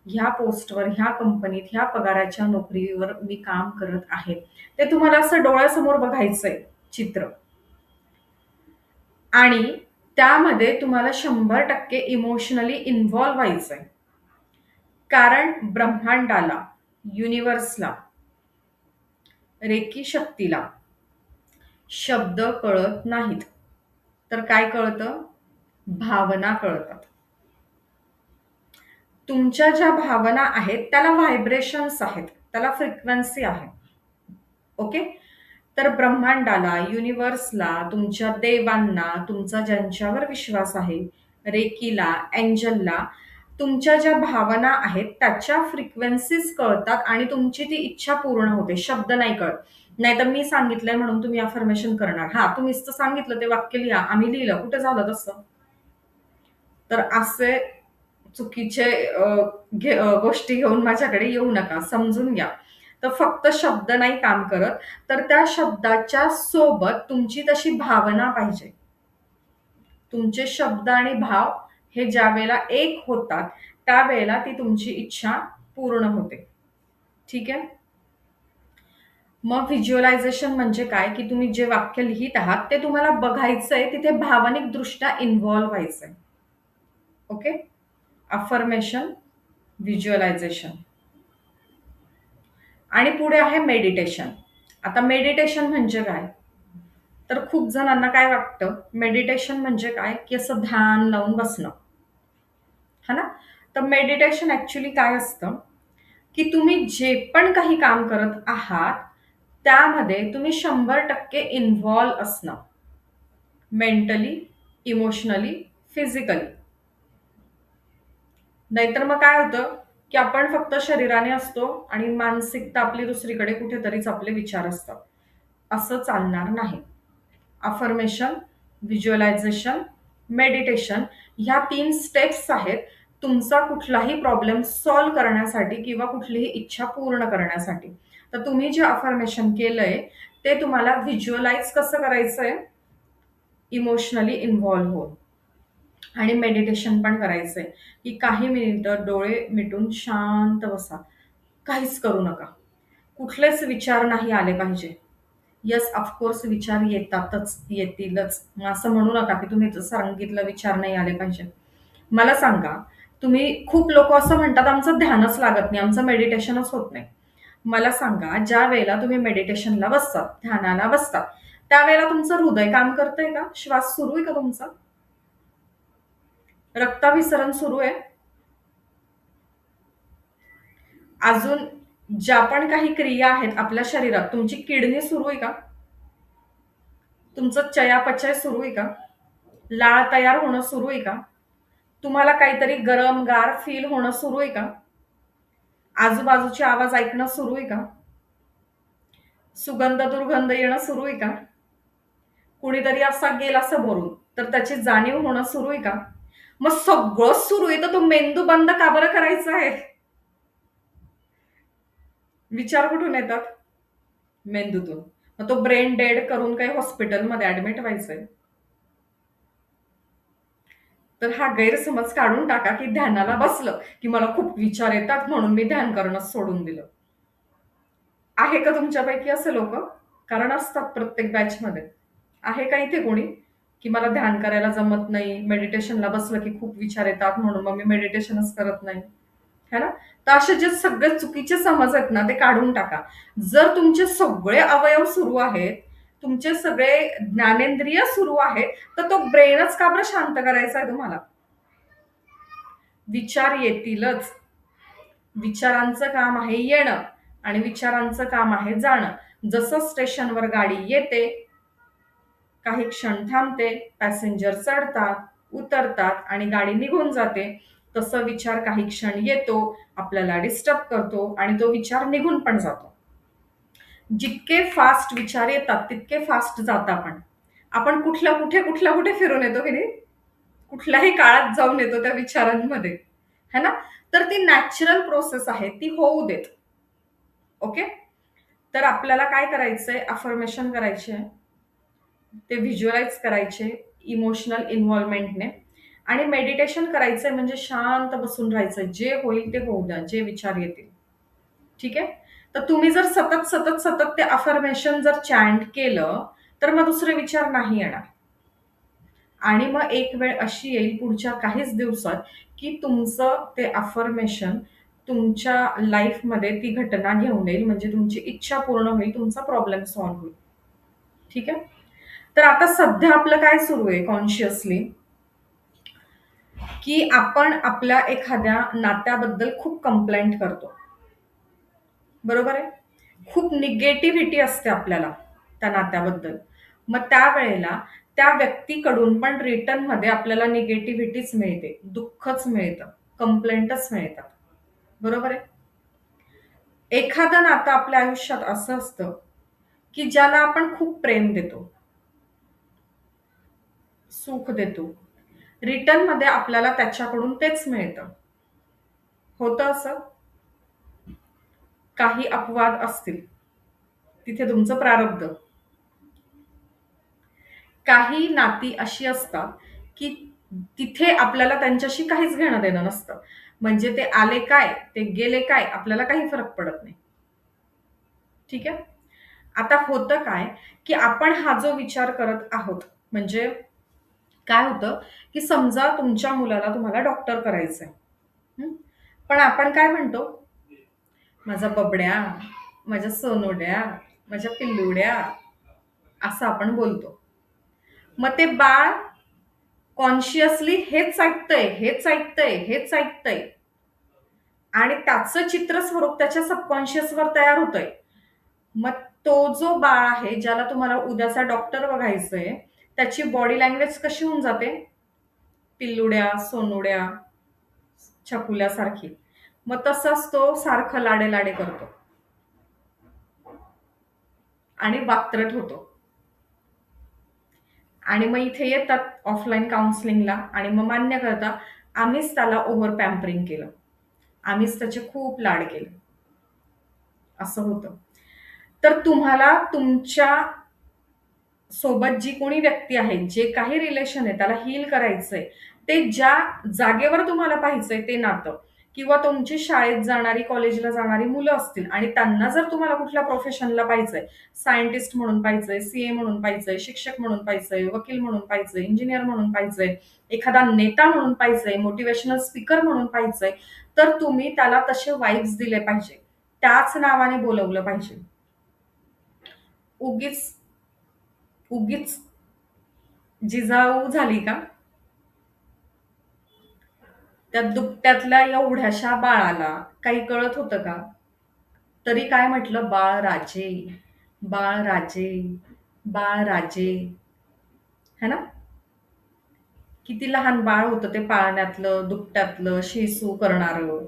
ह्या पोस्टवर, ह्या कंपनीत, ह्या पगाराच्या नोकरीवर मी काम करत आहे. ते तुम्हाला असं डोळ्यासमोर बघायचंय चित्र. आणि त्यामध्ये तुम्हाला 100% इमोशनली इन्व्हॉल्व व्हायचंय. कारण ब्रह्मांडाला, युनिव्हर्सला, रेकी शक्तीला शब्द कळत नाहीत, तर काय कळतं, भावना कळतात. तुमच्या ज्या भावना आहेत त्याला व्हायब्रेशन्स आहेत, त्याला फ्रिक्वेन्सी आहे. ओके. तर ब्रह्मांडाला, युनिव्हर्सला, तुमच्या देवांना, तुमचा ज्यांच्यावर विश्वास आहे, रेकीला, एंजलला, तुमच्या ज्या भावना आहेत त्याच्या फ्रिक्वेन्सीज कळतात आणि तुमची ती इच्छा पूर्ण होते. शब्द नाही कळत. नाहीतर मी सांगितलंय म्हणून तुम्ही अफर्मेशन करणार. हा, तुम्हीच तर सांगितलं ते वाक्य लिहा, आम्ही लिहिलं, कुठे झालं तसं? तर असे चुकीचे गोष्टी घेऊन माझ्याकडे येऊ नका, समजून घ्या. तर फक्त शब्द नाही काम करत, तर त्या शब्दाच्या सोबत तुमची तशी भावना पाहिजे. तुमचे शब्द आणि भाव हे ज्या वेळेला एक होतात त्यावेळेला ती तुमची इच्छा पूर्ण होते. ठीक आहे. मग व्हिज्युअलायझेशन म्हणजे काय, की तुम्ही जे वाक्य लिहित आहात ते तुम्हाला बघायचंय, तिथे भावनिकदृष्ट्या इन्व्हॉल्व व्हायचंय. ओके. अफर्मेशन, व्हिज्युअलायझेशन आणि पुढे आहे मेडिटेशन. आता मेडिटेशन म्हणजे काय, तर खूप जणांना काय वाटतं, मेडिटेशन म्हणजे काय, की असं ध्यान लावून बसणं, हा ना. तर मेडिटेशन ऍक्च्युली काय असतं, की तुम्ही जे पण काही काम करत आहात त्यामध्ये तुम्ही 100% इन्व्हॉल्व असणं, मेंटली, इमोशनली, फिजिकली. नाहीतर मग काय होतं, की आपण फक्त शरीराने असतो आणि मानसिकता आपली दुसरीकडे कुठेतरीच आपले विचार असतात. असं चालणार नाही. अफर्मेशन, व्हिज्युअलायझेशन, मेडिटेशन ह्या 3 स्टेप्स आहेत तुमचा कुठलाही प्रॉब्लेम सॉल्व्ह करण्यासाठी किंवा कुठलीही इच्छा पूर्ण करण्यासाठी. तर तुम्ही जे अफर्मेशन केलंय ते तुम्हाला व्हिज्युअलाइज कसं करायचंय, इमोशनली इन्व्हॉल्व होऊन. आणि मेडिटेशन पण करायचंय, की काही मिनिटं डोळे मिटून शांत बसा. काहीच करू नका. कुठलेच विचार नाही आले पाहिजे. येस, ऑफकोर्स विचार येतातच, येतीलच. मग असं म्हणू नका, की तुम्ही जसं सांगितलं विचार नाही आले पाहिजे. मला सांगा, तुम्ही खूप लोकं असं म्हणतात, आमचं ध्यानच लागत नाही, आमचं मेडिटेशनच होत नाही. मला सांगा, ज्या वेळेला तुम्ही मेडिटेशनला बसतात, ध्यानाला बसतात, त्यावेळेला तुमचं हृदय काम करतंय का? श्वास सुरू आहे का तुमचा? रक्ताभिसरण सुरू आहे? अजून ज्या पण काही क्रिया आहेत आपल्या शरीरात, तुमची किडनी सुरू आहे का? तुमचं चयापचय सुरू आहे का? लाळ तयार होणं सुरू आहे का? तुम्हाला काहीतरी गरम गार फील होणं सुरू आहे का? आजूबाजूचे आवाज ऐकणं सुरू आहे का? सुगंध दुर्गंध येणं सुरू आहे का? कुणीतरी असा गेला समोरून तर त्याची जाणीव होणं सुरू आहे का? मग सगळं सुरू आहे तर तो मेंदू बंद का बरं करायचा आहे? विचार कुठून येतात? मेंदूतून. मग तो ब्रेन डेड करून काही हॉस्पिटलमध्ये ऍडमिट व्हायचंय? तर हा गैरसमज काढून टाका, की ध्यानाला बसलं की मला खूप विचार येतात म्हणून मी ध्यान करणं सोडून दिलं. आहे का तुमच्यापैकी असे लोक? कारण असतात प्रत्येक बॅचमध्ये. आहे का इथे कोणी, की मला ध्यान करायला जमत नाही, मेडिटेशनला बसलं की खूप विचार येतात म्हणून मग मी मेडिटेशनच करत नाही, है ना? तर असे जे सगळे चुकीचे समज आहेत ना ते काढून टाका. जर तुमचे सगळे अवयव सुरू आहेत, तुमचे सगळे ज्ञानेंद्रिय सुरू आहेत, तर तो ब्रेनच का बरं शांत करायचा आहे तुम्हाला? विचार येतीलच. विचारांचं काम आहे येणं आणि विचारांचं काम आहे जाणं. जसं स्टेशनवर गाडी येते, काही क्षण थांबते, पॅसेंजर चढतात, उतरतात आणि गाडी निघून जाते. तसं विचार काही क्षण येतो, आपल्याला डिस्टर्ब करतो आणि तो विचार निघून पण जातो. जितके फास्ट विचार येतात तितके फास्ट जाता पण. आपण कुठल्या कुठे फिरून येतो की नाही? कुठल्याही काळात जाऊन येतो त्या विचारांमध्ये, है ना? तर ती नॅचरल प्रोसेस आहे, ती होऊ देत. ओके. तर आपल्याला काय करायचंय, अफर्मेशन करायचे, ते व्हिज्युअलाइज करायचे इमोशनल इन्व्हॉल्वमेंटने आणि मेडिटेशन करायचंय म्हणजे शांत बसून राहायचं. जे होईल ते होऊ द्या, जे विचार येतील. ठीक आहे. तर तुम्ही जर सतत सतत सतत ते अफर्मेशन जर चॅन्ट केलं तर मग दुसरे विचार नाही येणार. आणि मग एक वेळ अशी येईल पुढच्या काहीच दिवसात, की तुमचं ते अफर्मेशन तुमच्या लाईफमध्ये ती घटना घेऊन येईल, म्हणजे तुमची इच्छा पूर्ण होईल, तुमचा प्रॉब्लेम सॉल्व्ह होईल. ठीक आहे. तर आता सध्या आपलं काय सुरू आहे कॉन्शियसली, की आपण आपल्या एखाद्या नात्याबद्दल खूप कंप्लेंट करतो. बरोबर आहे? खूप निगेटिव्हिटी असते आपल्याला त्या नात्याबद्दल. मग त्यावेळेला त्या व्यक्तीकडून पण रिटर्नमध्ये आपल्याला निगेटिव्हिटीच मिळते, दुःखच मिळतं, कंप्लेंटच मिळतात. बरोबर आहे? एखादं नातं आपल्या आयुष्यात असं असतं, की ज्याला आपण खूप प्रेम देतो, सुख देतो. रिटर्नमध्ये आपल्याला त्याच्याकडून तेच मिळतं. होतं असं? काही अपवाद असतील. तिथे तुमचं प्रारब्ध. काही नाती अशी असतात, की तिथे आपल्याला त्यांच्याशी काहीच घेणं देणं नसतं. म्हणजे ते आले काय, ते गेले काय, आपल्याला काही फरक पडत नाही. ठीक आहे? आता होतं काय, की आपण हा जो विचार करत आहोत, म्हणजे काय होतं, की समजा तुमच्या मुलाला तुम्हाला डॉक्टर करायचंय. हं. पण आपण काय म्हणतो, माझा बबड्या, माझ्या सोनुड्या, माझ्या पिल्लुड्या, असं आपण बोलतो. मग ते बाळ कॉन्शियसली हेच ऐकतंय, हेच ऐकतंय, हेच ऐकतंय आणि त्याचं चित्रस्वरूप त्याच्या सबकॉन्शियसवर तयार होतंय. मग तो जो बाळ आहे, ज्याला तुम्हाला उद्याचा डॉक्टर बघायचंय, त्याची बॉडी लँग्वेज कशी होऊन जाते? पिल्लुड्या, सोनुड्या, छकुल्यासारखी. मग तसंच तो सारखं लाडे-लाडे करतो आणि वात्रट होतो. आणि मग इथे येतात ऑफलाईन काउन्सिलिंगला आणि मग मान्य करतात, आम्हीच त्याला ओव्हर पॅम्परिंग केलं. आम्हीच त्याचे खूप लाड केले. असं होतं. तर तुम्हाला तुमच्या सोबत जी कोणी व्यक्ती आहे, जे काही रिलेशन आहे त्याला हील करायचंय, ते ज्या जागेवर तुम्हाला पाहिजंय ते नातं किंवा तुमची शाळेत जाणारी, कॉलेजला जाणारी मुलं असतील आणि त्यांना जर तुम्हाला कुठल्या प्रोफेशनला पाहिजंय, सायंटिस्ट म्हणून पाहिजंय, सीए म्हणून पाहिजंय, शिक्षक म्हणून पाहिजंय, वकील म्हणून पाहिजंय, इंजिनियर म्हणून पाहिजंय, एखादा नेता म्हणून पाहिजंय, मोटिव्हेशनल स्पीकर म्हणून पाहिजंय, तर तुम्ही त्याला तसे वाइब्स दिले पाहिजे. त्याच नावाने बोलवलं पाहिजे. उगीच उगीच जिजाऊ झाली का? त्या दुपट्यातल्या एवढ्याशा बाळाला काही कळत होतं का? तरी काय म्हटलं, बाळ राजे, बाळ राजे, बाळ राजे. है ना? किती लहान बाळ होतं ते पाळण्यातलं, दुपट्यातलं, शेसू करणारं.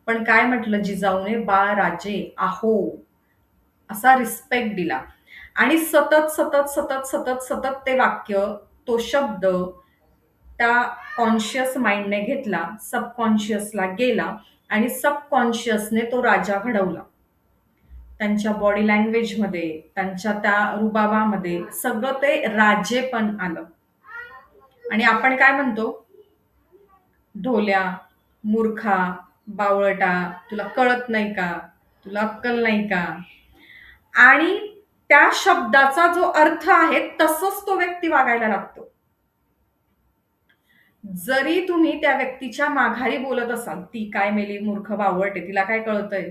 पण काय म्हटलं जिजाऊने, बाळ राजे, आहो, असा रिस्पेक्ट दिला. आणि सतत, सतत, सतत, सतत, सतत ते वाक्य, तो शब्द त्या कॉन्शियस माइंडने घेतला, सबकॉन्शियसला गेला आणि सबकॉन्शियसने तो राजा घडवला. त्यांच्या बॉडी लँग्वेजमध्ये, त्यांच्या त्या रुबाबामध्ये सगळं ते राजेपण आलं. आणि आपण काय म्हणतो? ढोल्या, मूर्खा, बावळटा, तुला कळत नाही का? तुला अक्कल नाही का? आणि त्या शब्दाचा जो अर्थ आहे तसंच तो व्यक्ती वागायला लागतो. जरी तुम्ही त्या व्यक्तीच्या माघारी बोलत असाल, ती काय मेली मूर्ख बावळट आहे, तिला काय कळतंय?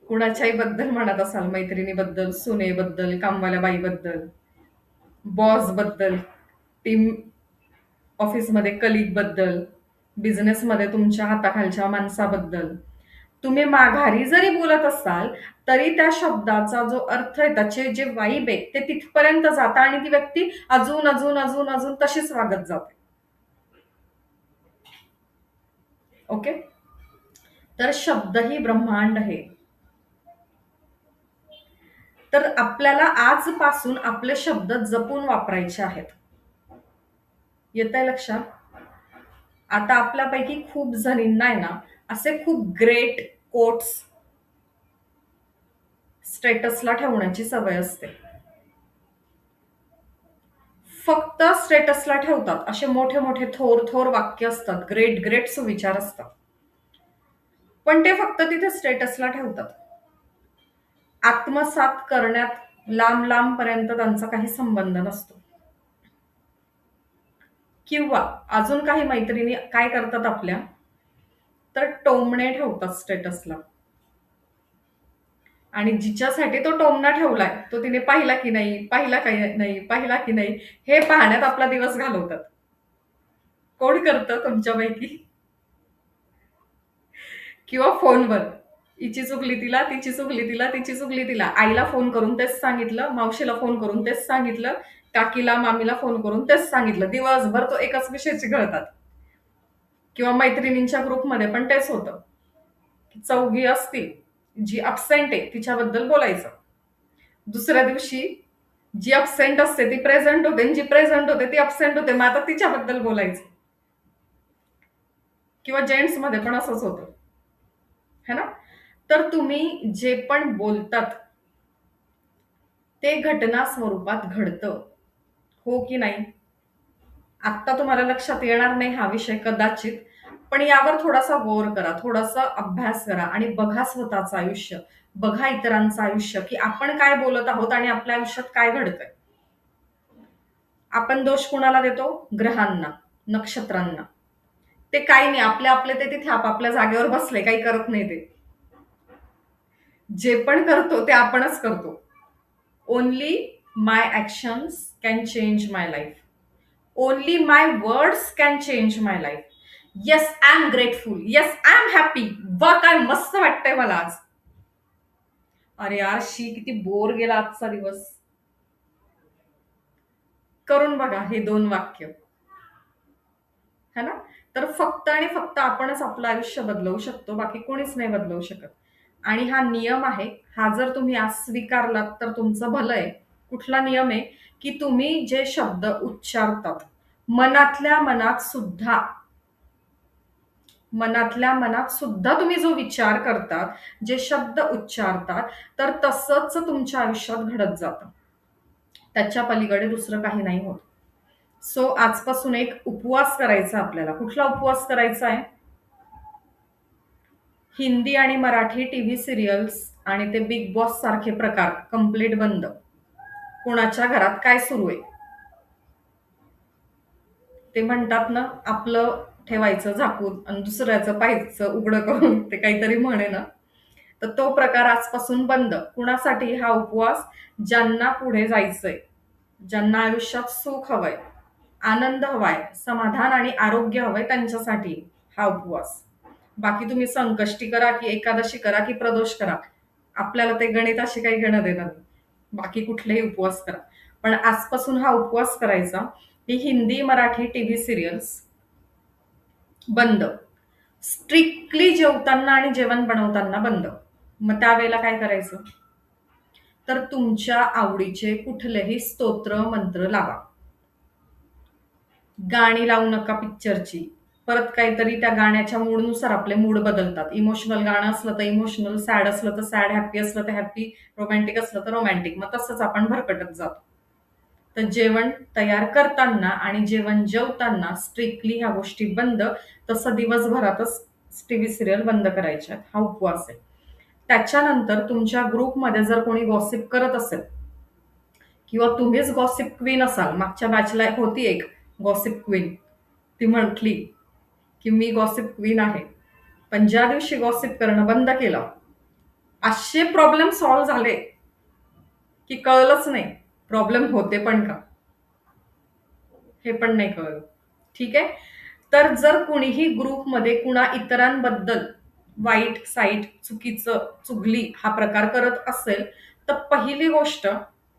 कुणाच्याही बद्दल म्हणत असाल, मैत्रिणीबद्दल, सुनेबद्दल, कामवाल्या बाईबद्दल, बॉसबद्दल, टीम ऑफिसमध्ये कलीगबद्दल, बिझनेसमध्ये तुमच्या हाताखालच्या माणसाबद्दल, तुम्ही माघारी जरी बोलत असाल, तरी त्या शब्दाचा जो अर्थ आहे, त्याचे जे वाइब आहे, ते तिथपर्यंत जातं आणि ती व्यक्ती अजून, अजून, अजून, अजून तशीच वागत जाते. ओके? तर शब्द ही ब्रह्मांड आहे. तर आपल्याला आजपासून आपले शब्द जपून वापरायचे आहेत. येतंय लक्षात? आता आपल्यापैकी खूप जणींना आहे ना, असे खूप ग्रेट कोट्स स्टेटसला ठेवण्याची सवय असते. फक्त स्टेटसला ठेवतात. असे मोठे मोठे थोर थोर वाक्य असतात, ग्रेट ग्रेट सुविचार असतात. पण ते फक्त तिथे स्टेटसला ठेवतात. आत्मसात करण्यात लांब लांबपर्यंत त्यांचा काही संबंध नसतो. किंवा अजून काही मैत्रिणी काय करतात आपल्या, तर टोमणे ठेवतात स्टेटसला. आणि जिच्यासाठी तो टोमणा ठेवलाय, तो तिने पाहिला की नाही, पाहिला काही नाही, पाहिला की नाही, हे पाहण्यात आपला दिवस घालवतात. कोण करतं तुमच्यापैकी? किंवा फोनवर, हिची चुकली तिला, तिची चुकली तिला, तिची चुकली तिला. आईला फोन करून तेच सांगितलं, मावशीला फोन करून तेच सांगितलं, काकीला, मामीला फोन करून तेच सांगितलं. दिवसभर तो एकाच विषयाची घळतात. किंवा मैत्रिणींच्या ग्रुपमध्ये पण तेच होतं. चौघी असतील, जी अब्सेंट आहे तिच्याबद्दल बोलायचं. दुसऱ्या दिवशी जी अब्सेंट असते ती प्रेझेंट होते आणि जी प्रेझेंट होते ती अब्सेंट होते. मग आता तिच्याबद्दल बोलायचं. किंवा जेंट्समध्ये पण असंच होतं. है ना? तर तुम्ही जे पण बोलतात ते घटना स्वरूपात घडतं. हो की नाही? आत्ता तुम्हाला लक्षात येणार नाही हा विषय कदाचित, पण यावर थोडासा गौर करा, थोडासा अभ्यास करा आणि बघा स्वतःचं आयुष्य, बघा इतरांचं आयुष्य, की आपण काय बोलत आहोत आणि आपल्या आयुष्यात काय घडतंय. आपण दोष कुणाला देतो? ग्रहांना, नक्षत्रांना. ते काही नाही, आपले आपले ते तिथे आपापल्या जागेवर बसले, काही करत नाही ते. जे पण करतो ते आपणच करतो. Only my actions can change my life. Only my words can change my life. Yes, I am grateful. Yes, I am happy. वा, काय मस्त वाटतंय मला आज. अरे यार, किती बोर गेला आजचा दिवस. करून बघा हे 2 वाक्य. है ना? तर फक्त आणि फक्त आपणच आपलं आयुष्य बदलवू शकतो, बाकी कोणीच नाही बदलवू शकत. आणि हा नियम आहे, हा जर तुम्ही आज स्वीकारलात तर तुमचं भलं आहे. कुठला नियम आहे? की तुम्ही जे शब्द उच्चारतात, मनातल्या मनात सुद्धा तुम्ही जो विचार करतात, जे शब्द उच्चारतात, तर तसंच तुमच्या आयुष्यात घडत जातं. त्याच्या पलीकडे दुसरं काही नाही होत. सो आजपासून एक उपवास करायचा आपल्याला. कुठला उपवास करायचा आहे? हिंदी आणि मराठी टीव्ही सिरियल्स आणि ते बिग बॉस सारखे प्रकार कंप्लीट बंद. कोणाच्या घरात काय सुरू आहे? ते म्हणतात ना, आपलं ठेवायचं झाकून आणि दुसऱ्याचं पाहायचं उघडं करून, ते काहीतरी म्हणे ना. तर तो प्रकार आजपासून बंद. कुणासाठी हा उपवास? ज्यांना पुढे जायचंय, ज्यांना आयुष्यात सुख हवंय, आनंद हवाय, समाधान आणि आरोग्य हवंय, त्यांच्यासाठी हा उपवास. बाकी तुम्ही संकष्टी करा की एकादशी करा की प्रदोष करा, आपल्याला ते गणिताशी काही घेणं देणं नाही. बाकी कुठलेही उपवास करा, पण आजपासून हा उपवास करायचा. ही हिंदी मराठी टीव्ही सिरियल्स बंद. स्ट्रिक्टली जेवताना आणि जेवण बनवताना बंद. मग त्यावेळेला काय करायचं? तर तुमच्या आवडीचे कुठलेही स्तोत्र मंत्र लावा. गाणी लावू नका पिक्चरची. परत काहीतरी त्या गाण्याच्या मूडनुसार आपले मूड बदलतात. इमोशनल गाणं असलं तर इमोशनल, सॅड असलं तर सॅड, हॅपी असलं तर हॅपी, रोमॅन्टिक असलं तर रोमॅन्टिक. मग तसंच आपण भरकटत जातो. तर जेवण तयार करताना आणि जेवण जेवताना स्ट्रिक्टली ह्या गोष्टी बंद. तसं दिवसभरातच टीव्ही सिरियल बंद करायच्या. हा उपवास आहे. त्याच्यानंतर तुमच्या ग्रुपमध्ये जर कोणी गॉसिप करत असेल किंवा तुम्हीच गॉसिप क्वीन असाल, मागच्या बॅचला होती एक गॉसिप क्वीन, ती म्हटली की मी गॉसिप क्वीन आहे, पण ज्या दिवशी गॉसिप करणं बंद केलं, असे प्रॉब्लेम सॉल्व्ह झाले की कळलंच नाही प्रॉब्लेम होते पण का, हे पण नाही कळलं. ठीक आहे. तर जर कुणीही ग्रुपमध्ये कुणा इतरांबद्दल वाईट साईट, चुकीचं, चुगली हा प्रकार करत असेल, तर पहिली गोष्ट,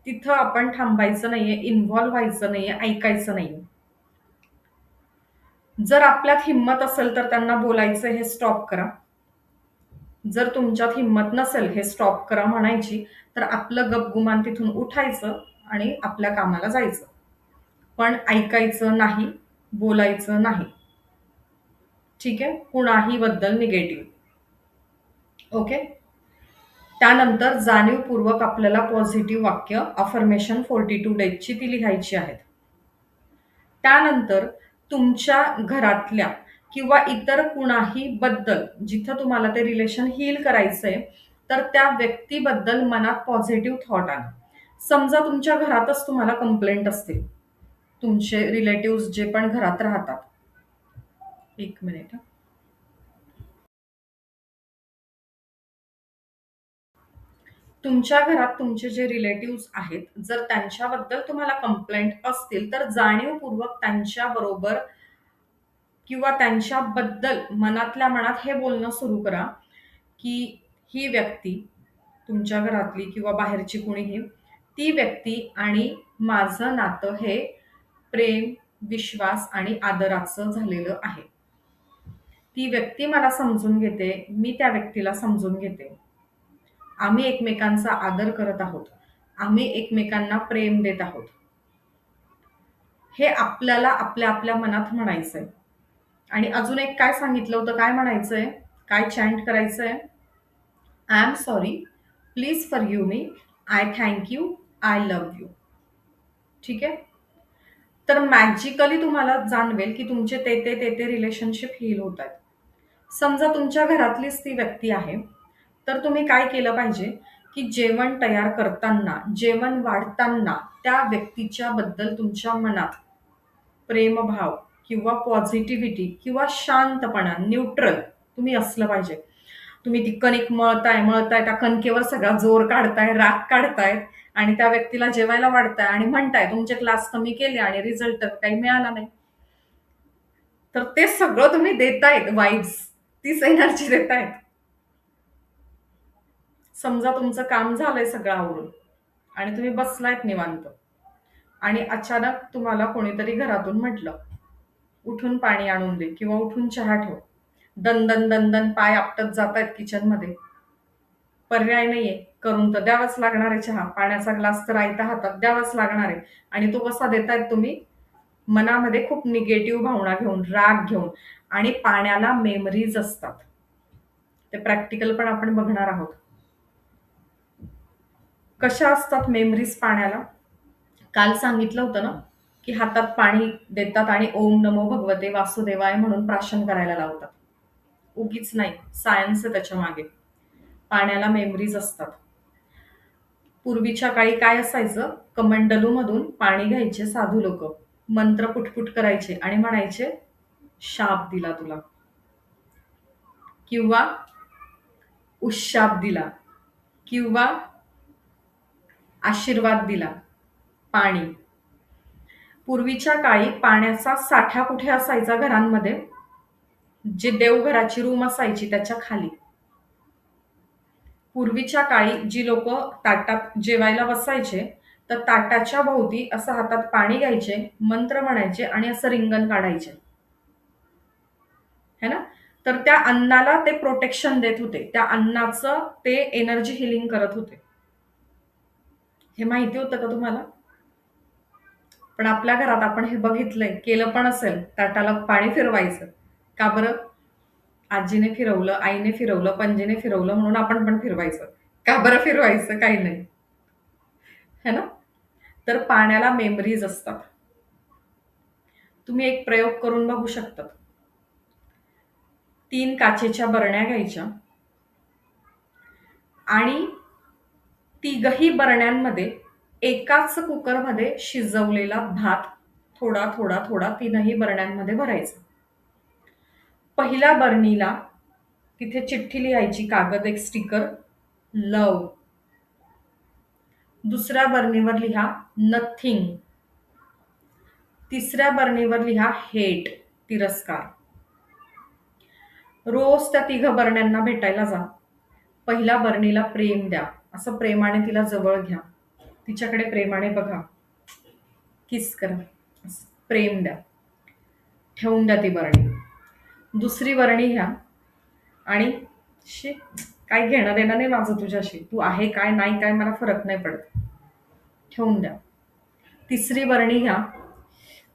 तिथं आपण थांबायचं नाहीये, इन्व्हॉल्व्ह व्हायचं नाहीये, ऐकायचं नाहीये. जर आपल्यात हिंमत असेल तर त्यांना बोलायचं हे स्टॉप करा. जर तुमच्यात हिंमत नसेल हे स्टॉप करा म्हणायची, तर आपलं गपगुमान तिथून उठायचं आणि आपल्या कामाला जायचं. पण ऐकायचं नाही, बोलायचं नाही. ठीक आहे? कुणाही बद्दल निगेटिव्ह. ओके? त्यानंतर जाणीवपूर्वक आपल्याला पॉझिटिव्ह वाक्य अफर्मेशन 42 डेजची ती लिहायची आहेत. त्यानंतर तुमच्या घरातल्या किंवा इतर कुणाही बद्दल जिथं तुम्हाला ते रिलेशन हील करायचंय, तर त्या व्यक्तीबद्दल मनात पॉझिटिव्ह थॉट आणा. समजा तुमच्या घरातच तुम्हाला कंप्लेंट असतील, तुमचे रिलेटिव्ह जे पण घरात राहतात. एक मिनिट हं. तुमच्या घरात तुमचे जे रिलेटिव्ह आहेत, जर त्यांच्याबद्दल तुम्हाला कंप्लेंट असतील, तर जाणीवपूर्वक त्यांच्याबरोबर किंवा त्यांच्याबद्दल मनातल्या मनात हे बोलणं सुरू करा, की ही व्यक्ती, तुमच्या घरातली किंवा बाहेरची कुणीही, ती व्यक्ती आणि माझं नातं हे प्रेम, विश्वास आणि आदराचं झालेलं आहे. ती व्यक्ती मला समजून घेते, मी त्या व्यक्तीला समजून घेते. आम्ही एकमेकांचा आदर करत आहोत. आम्ही एकमेकांना प्रेम देत आहोत. हे आपल्याला आपल्या आपल्या मनात म्हणायचंय. आणि अजून एक काय सांगितलं होतं, काय म्हणायचंय? काय चॅन्ट करायचंय? I am sorry, please forgive me, I thank you, I love you. ठीक आहे? तर मॅजिकली तुम्हाला जाणवेल की तुमचे ते रिलेशनशिप हील होत आहेत. समजा तुमच्या घरातलीच ती व्यक्ती आहे, तर तुम्ही काय केलं पाहिजे, की जेवण तयार करताना, जेवण वाढताना त्या व्यक्तीच्या बद्दल तुमच्या मनात प्रेमभाव किंवा पॉझिटिव्हिटी किंवा शांतपणा, न्यूट्रल तुम्ही असलं पाहिजे. तुम्ही ती कणिक मळताय, त्या कणकेवर सगळा जोर काढताय, राग काढताय आणि त्या व्यक्तीला जेवायला वाढताय आणि म्हणताय तुमचे क्लास कमी केले आणि रिझल्ट तर काही मिळाला नाही. तर ते सगळं तुम्ही देतायत वाइब्स, तीच एनर्जी देतायत. समजा तुमचं काम झालंय सगळं आवरून आणि तुम्ही बसलायत निवांत आणि अचानक तुम्हाला कोणीतरी घरातून म्हटलं, "उठून पाणी आणून दे" किंवा "उठून चहा ठेव." दन, दन, दन, पाय आपटत जातायत किचनमध्ये. पर्याय नाहीये, करून तर द्यावाच लागणार आहे चहा. पाण्याचा ग्लास तर आयत्या हातात द्यावाच लागणार आहे आणि तो कसा देतायत तुम्ही? मनामध्ये खूप निगेटिव्ह भावना घेऊन, राग घेऊन आणि पाण्याला मेमरीज असतात. ते प्रॅक्टिकल पण आपण बघणार आहोत. कशा असतात मेमरीज पाण्याला? काल सांगितलं होतं ना, की हातात पाणी देतात आणि ओम नमो भगवते वासुदेवाय म्हणून प्राशन करायला लावतात. उगीच नाही, सायन्स आहे त्याच्या मागे. पाण्याला मेमरीज असतात. पूर्वीच्या काळी काय असायचं, कमंडलूमधून पाणी घ्यायचे साधू लोक, मंत्र पुटपुट करायचे आणि म्हणायचे शाप दिला तुला किंवा उशाप दिला किंवा आशीर्वाद दिला. पाणी, पूर्वीच्या काळी पाण्याचा साठा कुठे असायचा घरांमध्ये? जे देवघराची रूम असायची त्याच्या खाली. पूर्वीच्या काळी जी लोक ताटात जेवायला बसायचे, तर ताटाच्या भोवती असं हातात पाणी घ्यायचे, मंत्र म्हणायचे आणि असं रिंगण काढायचे, है ना? तर त्या अन्नाला ते प्रोटेक्शन देत होते. त्या अन्नाचं ते एनर्जी हिलिंग करत होते. हे माहिती होतं का तुम्हाला? पण आपल्या घरात आपण हे बघितलंय, केलं पण असेल, ताटाला पाणी फिरवायचं. का बरं? आजीने फिरवलं, आईने फिरवलं, पणजीने फिरवलं म्हणून आपण पण फिरवायचं. का बरं फिरवायचं? काही नाही. है ना? तर पाण्याला मेमरीज असतात. तुम्ही एक प्रयोग करून बघू शकता. 3 काचेच्या बरण्या घ्यायच्या आणि तिघही बरण्यांमध्ये एकाच कुकरमध्ये शिजवलेला भात थोडा थोडा थोडा 3ही बरण्यांमध्ये भरायचा. पहिल्या बरणीला तिथे चिठ्ठी लिहायची, कागद, एक स्टिकर, लव. दुसऱ्या बरणीवर लिहा नथिंग. तिसऱ्या बरणीवर लिहा हेट, तिरस्कार. रोज त्या 3 बरण्यांना भेटायला जा. पहिल्या बरणीला प्रेम द्या, असं प्रेमाने तिला जवळ घ्या, तिच्याकडे प्रेमाने बघा, किस करा, प्रेम द्या, ठेवून द्या ती बरणी. दुसरी बरणी घ्या आणि शी काय घेणं देणं नाही माझं तुझ्याशी, तू आहे काय नाही काय मला फरक नाही पडत, ठेवून द्या. तिसरी बरणी घ्या,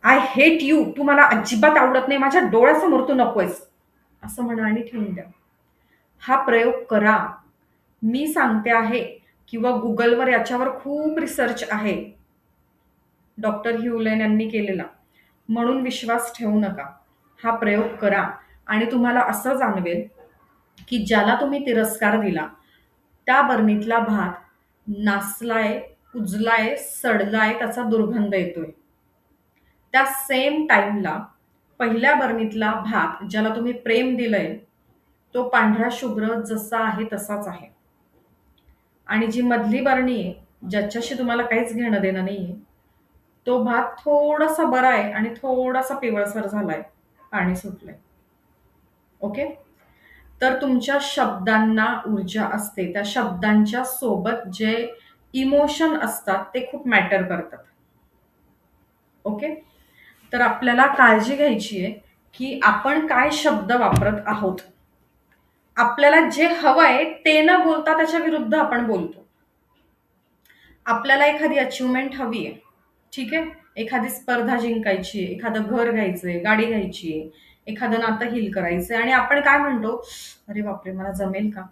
आय हेट यू, तू मला अजिबात आवडत नाही, माझ्या डोळ्यासमोर तू नकोयस, असं म्हणा आणि ठेवून द्या. हा प्रयोग करा. मी सांगते आहे किंवा गुगलवर याच्यावर खूप रिसर्च आहे, डॉक्टर ह्युलेन यांनी केलेला, म्हणून विश्वास ठेवू नका. हा प्रयोग करा आणि तुम्हाला असं जाणवेल की ज्याला तुम्ही तिरस्कार दिला त्या बरणीतला भात नासलाय, कुजलाय, सडलाय, त्याचा दुर्गंध येतोय. त्या सेम टाइमला पहिल्या बरणीतला भात ज्याला तुम्ही प्रेम दिलंय तो पांढरा शुभ्र जसा आहे तसाच आहे. आणि जी मधली बरणी आहे, ज्याच्याशी तुम्हाला काहीच घेणं देणं नाहीये, तो भात थोडासा बरा आहे आणि थोडासा पिवळसर झालाय, पाणी सुटलंय. ओके? तर तुमच्या शब्दांना ऊर्जा असते. त्या शब्दांच्या सोबत जे इमोशन असतात ते खूप मॅटर करतात. ओके? तर आपल्याला काळजी घ्यायची आहे, की आपण काय शब्द वापरत आहोत. आपल्याला जे हवंय ते न बोलता त्याच्या विरुद्ध आपण बोलतो. आपल्याला एखादी अचिव्हमेंट हवी आहे, ठीक आहे? एखादी स्पर्धा जिंकायची आहे, एखादं घर घ्यायचंय, गाडी घ्यायची आहे, एखादं नातं हील करायचंय आणि आपण काय म्हणतो, अरे बापरे, मला जमेल का?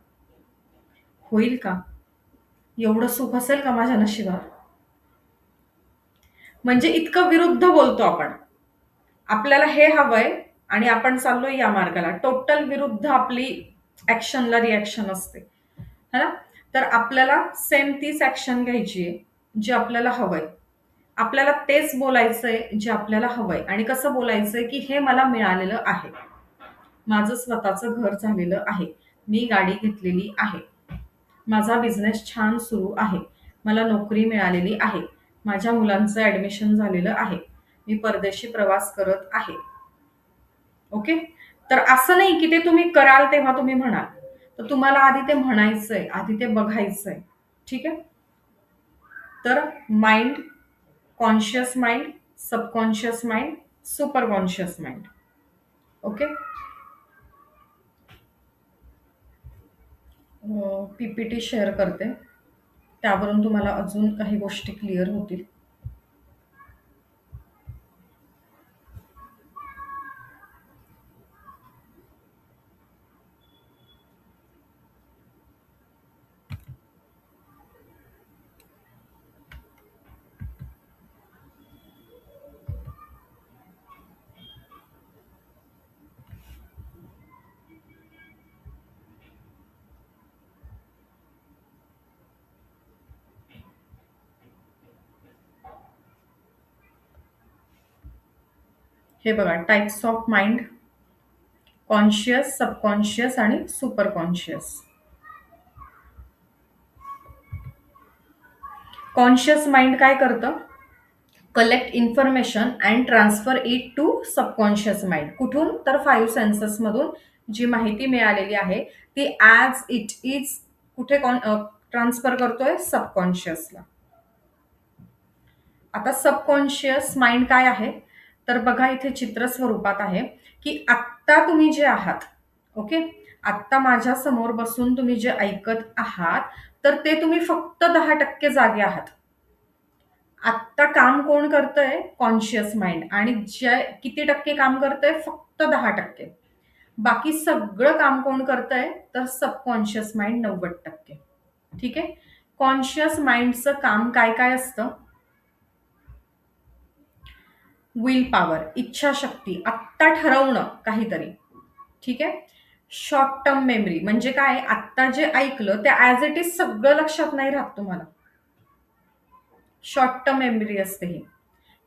होईल का? एवढं सुख असेल का माझ्या नशिबात? म्हणजे इतकं विरुद्ध बोलतो आपण. आपल्याला हे हवंय आणि आपण चाललोय या मार्गाला. टोटल विरुद्ध आपली ॲक्शनला रिॲक्शन असते. है ना? तर आपल्याला सेम तीच ॲक्शन घ्यायची आहे, जी आपल्याला हवंय. आपल्याला तेच बोलायचंय जे आपल्याला हवंय आणि कसं बोलायचंय, की हे मला मिळालेलं आहे. माझं स्वतःचं घर झालेलं आहे. मी गाडी घेतलेली आहे. माझा बिझनेस छान सुरू आहे. मला नोकरी मिळालेली आहे. माझ्या मुलांचं ॲडमिशन झालेलं आहे. मी परदेशी प्रवास करत आहे. ओके? तर असं नाही की ते तुम्ही कराल तेव्हा तुम्ही म्हणाल. तर तुम्हाला आधी ते म्हणायचंय, आधी ते बघायचंय. ठीक आहे? तर mind, conscious mind, subconscious mind, super conscious mind. Okay? PPT share करते. त्यावरून तुम्हाला अजून काही गोष्टी क्लिअर होतील. हे बघा, types of mind, conscious, subconscious आणि सुपर कॉन्शियस. कॉन्शियस माइंड काय करतं? Collect information and transfer it to subconscious mind. कुठून? तर 5 सेन्सेस मधून जी माहिती मिळालेली आहे ती ॲज इट इज कुठे ट्रान्सफर करतोय? सबकॉन्शियसला. आता सबकॉन्शियस माइंड काय आहे? तर बघा, इथे चित्र स्वरूपात आहे की आत्ता तुम्ही जे आहात, ओके, आत्ता माझ्या समोर बसून तुम्ही जे ऐकत आहात, तर ते तुम्ही फक्त 10% जागे आहात. आत्ता काम कोण करतंय? Conscious mind. आणि जे किती टक्के काम करतंय? फक्त 10%. बाकी सगळं काम कोण करतंय? तर सबकॉन्शियस माइंड 90%. ठीक आहे? कॉन्शियस माइंडचं काम काय काय असतं? विल पॉवर, इच्छाशक्ती, आत्ता ठरवणं काहीतरी. ठीक आहे? शॉर्ट टर्म मेमरी म्हणजे काय? आत्ता जे ऐकलं ते ॲज इट इज सगळं लक्षात नाही राहत तुम्हाला. शॉर्ट टर्म मेमरी असते ही.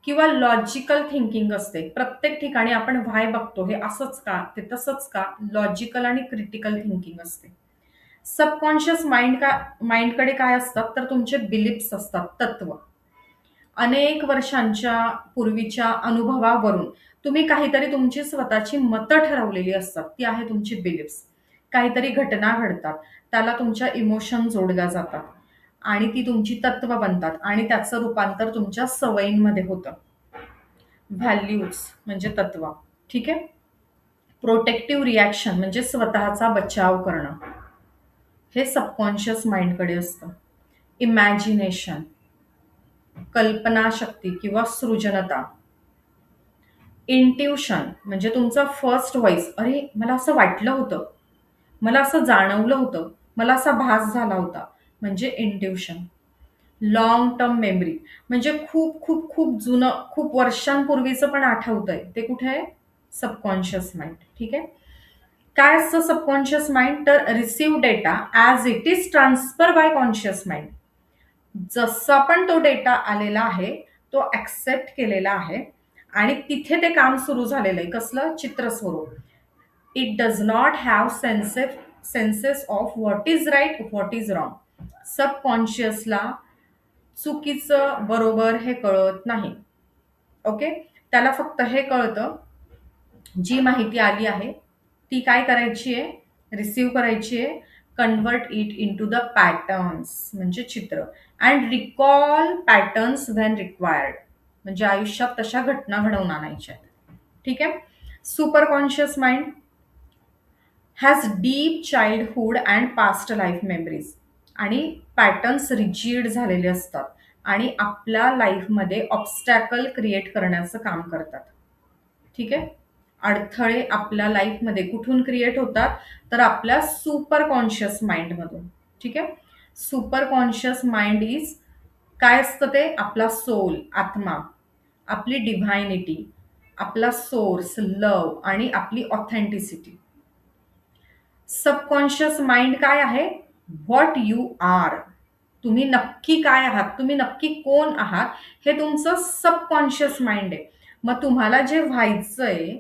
किंवा लॉजिकल थिंकिंग असते. प्रत्येक ठिकाणी आपण व्हाय बघतो, हे असंच का? ते तसंच का? लॉजिकल आणि क्रिटिकल थिंकिंग असते. सबकॉन्शियस माइंडकडे काय असतात? तर तुमचे बिलीफ्स असतात, तत्व. अनेक वर्षांच्या पूर्वीच्या अनुभवावरून तुम्ही काहीतरी तुमची स्वतःची मतं ठरवलेली असतात. ती आहे तुमची बिलीफ्स. काहीतरी घटना घडतात, त्याला तुमच्या इमोशन जोडल्या जातात आणि ती तुमची तत्व बनतात आणि त्याचं रूपांतर तुमच्या सवयींमध्ये होतं. व्हॅल्यूज म्हणजे तत्व. ठीक आहे? प्रोटेक्टिव्ह रिॲक्शन म्हणजे स्वतःचा बचाव करणं, हे सबकॉन्शियस माइंडकडे असतं. इमॅजिनेशन, कल्पनाशक्ती किंवा सृजनता. इंट्युशन म्हणजे तुमचा फर्स्ट व्हॉइस, अरे मला असं वाटलं होतं, मला असं जाणवलं होतं, मला असा भास झाला होता, म्हणजे इंट्युशन. लॉंग टर्म मेमरी म्हणजे खूप खूप खूप जुनं, खूप वर्षांपूर्वीचं पण आठवतंय, ते कुठे आहे? Subconscious mind. ठीक आहे? काय असतं सबकॉन्शियस माइंड? तर receive data as it is transfer by conscious mind. जसा पण तो डेटा आलेला आहे तो ऍक्सेप्ट केलेला आहे आणि तिथे ते काम सुरू झालेलं आहे. कसलं? चित्रस्वरूप. It does not have senses of what is right, what is wrong. सबकॉन्शियसला चुकीचं बरोबर हे कळत नाही. ओके? त्याला फक्त हे कळतं, जी माहिती आली आहे ती काय करायची आहे? रिसीव्ह करायची आहे. Convert it into the patterns म्हणजे चित्र. And recall patterns when required म्हणजे आयुष्यात तशा घटना घडवून आणायच्या. ठीक आहे? Super conscious mind has deep childhood and past life memories. आणि पॅटर्न्स रिजिड झालेले असतात आणि आपल्या लाईफमध्ये ऑब्स्टॅकल क्रिएट करण्याचं काम करतात. ठीक आहे? अडथळे आपल्या लाईफमध्ये कुठून क्रिएट होतात? तर आपल्या सुपर कॉन्शियस माइंडमधून. ठीक आहे? सुपर कॉन्शियस माइंड इज काय असतं? ते आपला सोल, आत्मा. आपली डिव्हायनिटी, आपला सोर्स, लव आणि आपली ऑथेंटिसिटी. सबकॉन्शियस माइंड काय आहे? What you are. तुम्ही नक्की काय आहात, तुम्ही नक्की कोण आहात, हे तुमचं सबकॉन्शियस माइंड आहे. मग तुम्हाला जे व्हायचंय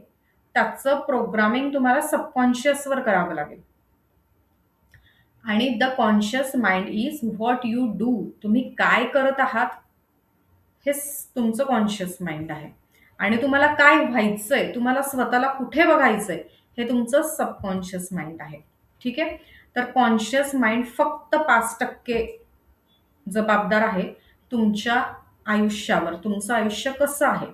त्याचं प्रोग्रामिंग तुम्हाला सबकॉन्शियसवर करावं लागेल. आणि the conscious mind is what you do. तुम्ही काय करत आहात हे तुमचं कॉन्शियस माइंड आहे. आणि तुम्हाला काय व्हायचंय, तुम्हाला स्वतःला कुठे बघायचंय, हे तुमचं सबकॉन्शियस माइंड आहे. ठीक आहे. तर कॉन्शियस माइंड फक्त 5% जबाबदार आहे तुमच्या आयुष्यावर. तुमचं आयुष्य कसं आहे,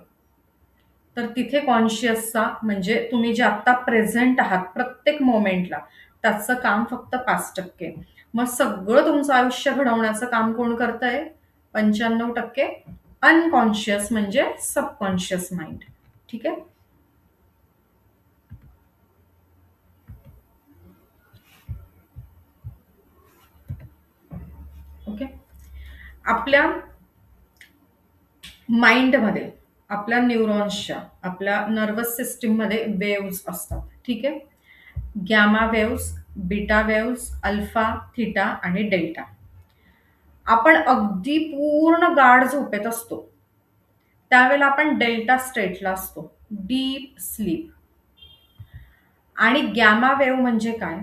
तर तिथे कॉन्शियसचा म्हणजे तुम्ही जे आत्ता प्रेझेंट आहात प्रत्येक मोमेंटला, त्याचं काम फक्त 5%. मग सगळं तुमचं आयुष्य घडवण्याचं काम कोण करतंय? 95% अनकॉन्शियस म्हणजे सबकॉन्शियस माइंड. ठीक आहे. ओके. आपल्या माइंडमध्ये, आपल्या न्यूरॉन्सच्या, आपल्या नर्वस सिस्टीममध्ये वेव्स असतात. ठीक आहे. Gamma waves, beta waves, alpha, theta आणि डेल्टा. आपण अगदी पूर्ण गाढ झोपेत असतो त्यावेळेला आपण डेल्टा स्टेटला असतो, डीप स्लीप. आणि गॅमा वेव्ह म्हणजे काय?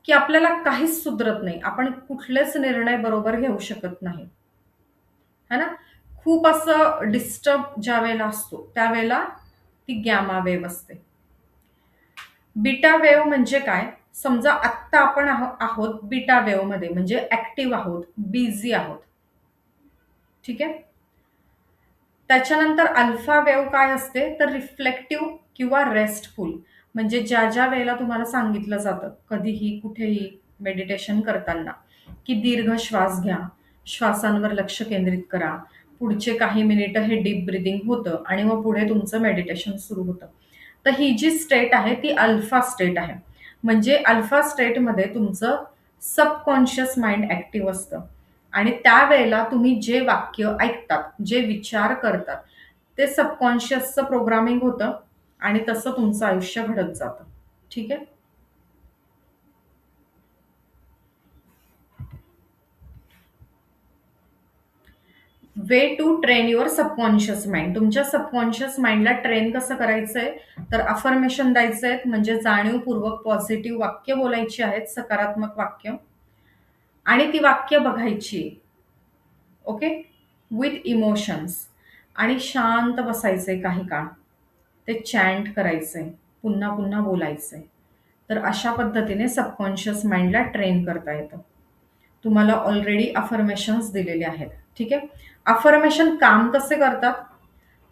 की आपल्याला काहीच सुधरत नाही, आपण कुठलेच निर्णय बरोबर घेऊ शकत नाही, है ना. खूप असं डिस्टर्ब ज्या वेळेला असतो त्यावेळेला ती गॅमा वेव्ह असते. बीटा वेव्ह म्हणजे काय? समजा आत्ता आपण आहोत बीटा वेव्ह मध्ये, म्हणजे ऍक्टिव्ह आहोत, बिझी आहोत. ठीक आहे. त्याच्यानंतर अल्फा वेव्ह काय असते? तर रिफ्लेक्टिव्ह किंवा रेस्टफुल. म्हणजे ज्या ज्या वेळेला तुम्हाला सांगितलं जातं कधीही कुठेही मेडिटेशन करताना की दीर्घ श्वास घ्या, श्वासांवर लक्ष केंद्रित करा, पुढचे काही मिनिटं हे डीप ब्रिदिंग होतं आणि मग पुढे तुमचं मेडिटेशन सुरू होतं. तर ही जी स्टेट आहे ती अल्फा स्टेट आहे. म्हणजे अल्फा स्टेटमध्ये तुमचं सबकॉन्शियस माइंड ऍक्टिव्ह असतं आणि त्यावेळेला तुम्ही जे वाक्य ऐकतात, जे विचार करतात, ते सबकॉन्शियसचं प्रोग्रामिंग होतं आणि तसं तुमचं आयुष्य घडत जातं. ठीक आहे. Way to train your subconscious mind. तुमच्या सबकॉन्शियस माइंडला ट्रेन कसं करायचंय? तर अफर्मेशन द्यायचे आहेत, म्हणजे जाणीवपूर्वक पॉझिटिव्ह वाक्य बोलायची आहेत, सकारात्मक वाक्य, आणि ती वाक्य बघायची. ओके. With emotions. आणि शांत बसायचंय काही काळ, ते चॅन्ट करायचंय, पुन्हा पुन्हा बोलायचंय. तर अशा पद्धतीने सबकॉन्शियस माइंडला ट्रेन करता येतं. तुम्हाला ऑलरेडी अफर्मेशन्स दिलेले आहेत. ठीक आहे. अफर्मेशन काम कसे करतात?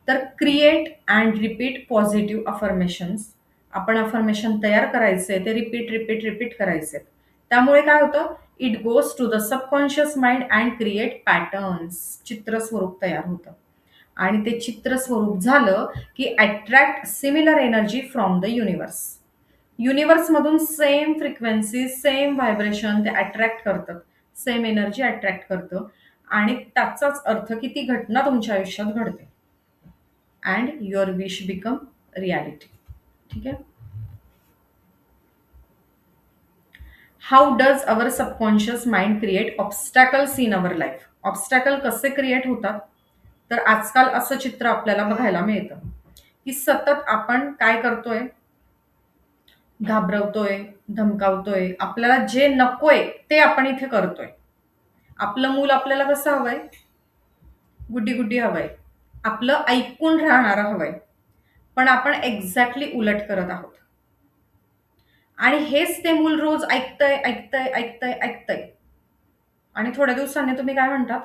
तर create and repeat positive affirmations. आपण अफर्मेशन तयार करायचे, ते रिपीट रिपीट रिपीट करायचे. त्यामुळे काय होतं? It goes to the subconscious mind and create patterns. चित्रस्वरूप तयार होतं आणि ते चित्रस्वरूप झालं की attract similar energy from the universe. युनिव्हर्समधून सेम फ्रिक्वेन्सी, सेम व्हायब्रेशन ते अट्रॅक्ट करतात, सेम एनर्जी अट्रॅक्ट करतं आणि त्याचाच अर्थ की ती घटना तुमच्या आयुष्यात घडते and your wish become reality. ठीक आहे. How does our subconscious mind create obstacles in our life? Obstacle कसे क्रिएट होतात? तर आजकाल असं चित्र आपल्याला बघायला मिळतं की सतत आपण काय करतोय? घाबरवतोय, धमकावतोय, आपल्याला जे नकोय ते आपण इथे करतोय. आपलं मूल आपल्याला कसं हवंय? गुड्डी गुड्डी हवंय, आपलं ऐकून राहणारं हवंय, पण आपण एक्झॅक्टली उलट करत आहोत. आणि हेच ते मूल रोज ऐकतंय ऐकतंय ऐकतंय ऐकतंय आणि थोड्या दिवसांनी तुम्ही काय म्हणतात?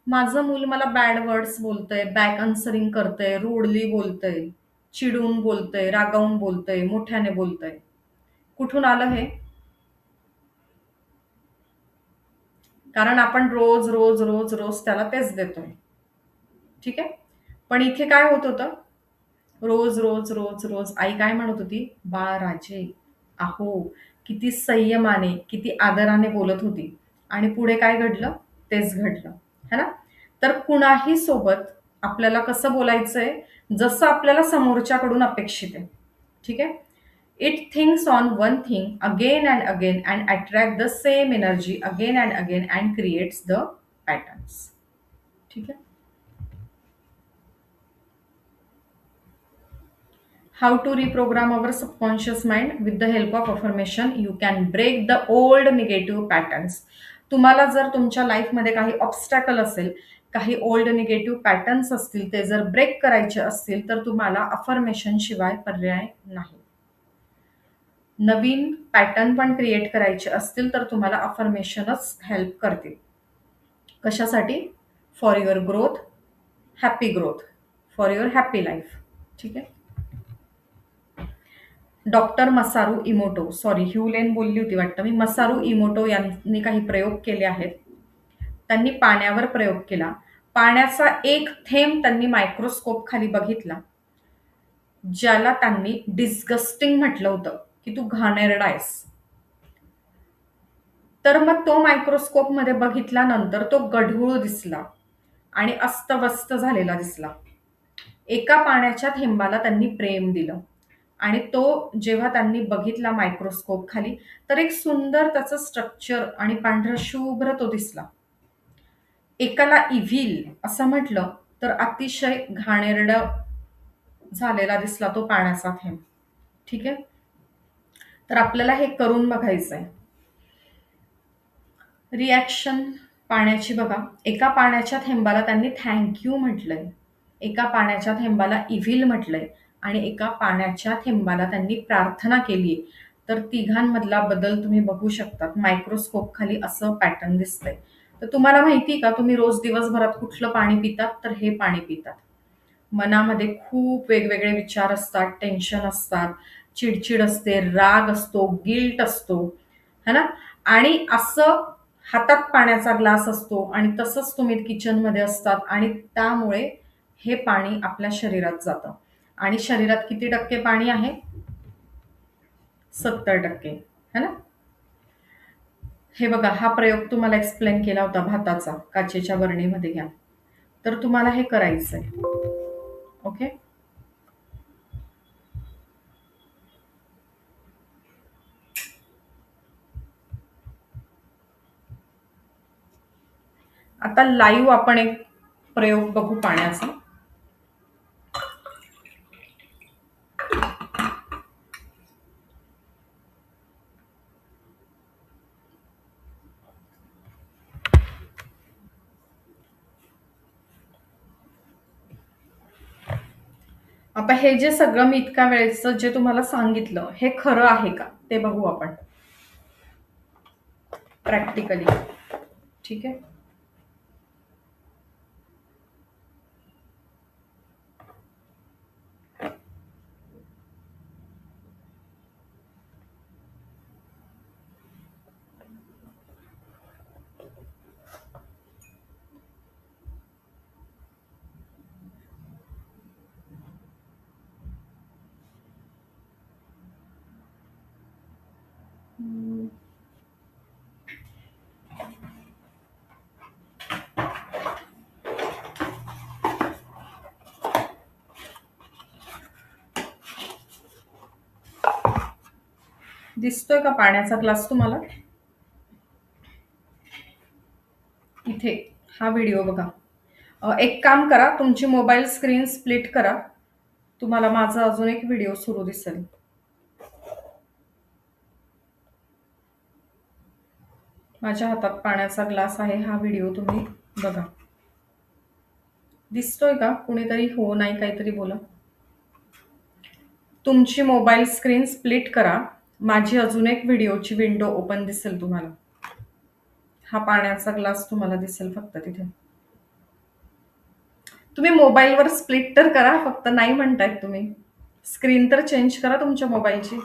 माझं मूल मला बॅड वर्ड्स बोलतंय, बॅक आन्सरिंग करतंय, रूडली बोलतंय, चिडून बोलतंय, रागावून बोलतंय, मोठ्याने बोलतंय. कुठून आलं हे? कारण आपण रोज रोज रोज रोज त्याला तेच देतोय. ठीक आहे. पण इथे काय होत होतं? रोज रोज रोज रोज आई काय म्हणत होती? बाळ राजे आहो, किती संयमाने, किती आदराने बोलत होती आणि पुढे काय घडलं? तेच घडलं, है ना. तर कुणाही सोबत आपल्याला कसं बोलायचंय, जसं आपल्याला समोरच्याकडून अपेक्षित आहे. ठीक आहे. It thinks on one thing again and again and attract the same energy again and again and creates the patterns. ठीक आहे. How to reprogram our subconscious mind with the help of affirmation. You can break the old negative patterns. तुम्हाला जर तुमच्या लाईफमध्ये काही obstacle असेल, काही old negative patterns असतील, ते जर ब्रेक करायचे असतील तर तुम्हाला अफर्मेशन शिवाय पर्याय नाही. नवीन पॅटर्न पण क्रिएट करायचे असतील तर तुम्हाला अफर्मेशनच हेल्प करतील. कशासाठी? For your growth, happy growth, for your happy life. ठीक आहे. डॉक्टर मसारू इमोटो, सॉरी ह्यूलेन बोलली होती वाटतं मी, मसारू इमोटो यांनी काही प्रयोग केले आहेत. त्यांनी पाण्यावर प्रयोग केला. पाण्याचा एक थेंब त्यांनी मायक्रोस्कोप खाली बघितला, ज्याला त्यांनी डिस्गस्टिंग म्हटलं होतं की तू घाणेरडा आहेस. तर मग तो मायक्रोस्कोपमध्ये बघितल्यानंतर तो गढूळ दिसला आणि अस्तव्यस्त झालेला दिसला. एका पाण्याच्या थेंबाला त्यांनी प्रेम दिलं आणि तो जेव्हा त्यांनी बघितला मायक्रोस्कोप खाली, तर एक सुंदर त्याचं स्ट्रक्चर आणि पांढरा शुभ्र तो दिसला. एकाला इव्हिल असं म्हटलं तर अतिशय घाणेरड झालेला दिसला तो पाण्याचा थेंब. ठीक आहे. तर आपल्याला हे करून बघायचंय. रिॲक्शन पाण्याची बघा. एका पाण्याच्या थेंबाला त्यांनी थँक्यू म्हटलंय, एका पाण्याच्या थेंबाला इव्हिल म्हटलंय आणि एका पाण्याच्या थेंबाला त्यांनी प्रार्थना केली. तर तिघांमधला बदल तुम्ही बघू शकता. मायक्रोस्कोप खाली असं पॅटर्न दिसतंय. तर तुम्हाला माहिती का, तुम्ही रोज दिवसभरात कुठलं पाणी पितात? तर हे पाणी पितात. मनामध्ये खूप वेगवेगळे विचार असतात, टेन्शन असतात, चिडचिड असते, राग असतो, गिल्ट असतो, है ना. आणि असं हातात पाण्याचा ग्लास असतो आणि तसंच तुम्ही किचनमध्ये असतात आणि त्यामुळे हे पाणी आपल्या शरीरात जातं. आणि शरीरात किती टक्के पाणी आहे? 70%, है ना. हे बघा, हा प्रयोग तुम्हाला एक्सप्लेन केला होता भाताचा, काचेच्या बरणीमध्ये घ्या. तर तुम्हाला हे करायचंय. ओके. आता लाईव्ह आपण एक प्रयोग बघू पाण्याचा. आता हे जे सगळं मी इतक्या वेळेचं जे तुम्हाला सांगितलं, हे खरं आहे का ते बघू आपण प्रॅक्टिकली. ठीक आहे. दिसतोय का पाण्याचा ग्लास तुम्हाला? इथे हा व्हिडिओ बघा. एक काम करा, तुमची मोबाईल स्क्रीन स्प्लिट करा. तुम्हाला माझा अजून एक व्हिडिओ सुरू दिसेल. माझ्या हातात पाण्याचा ग्लास आहे. हा व्हिडिओ तुम्ही बघा. दिसतोय का? कुणीतरी हो नाही काहीतरी बोला. तुमची मोबाईल स्क्रीन स्प्लिट करा. माझी अजून एक व्हिडिओची विंडो ओपन दिसेल तुम्हाला. हा पाण्याचा ग्लास तुम्हाला दिसेल फक्त तिथे. तुम्ही मोबाईलवर स्प्लिट तर करा, फक्त नाही म्हणतायत तुम्ही. स्क्रीन तर चेंज करा तुमच्या मोबाईलची.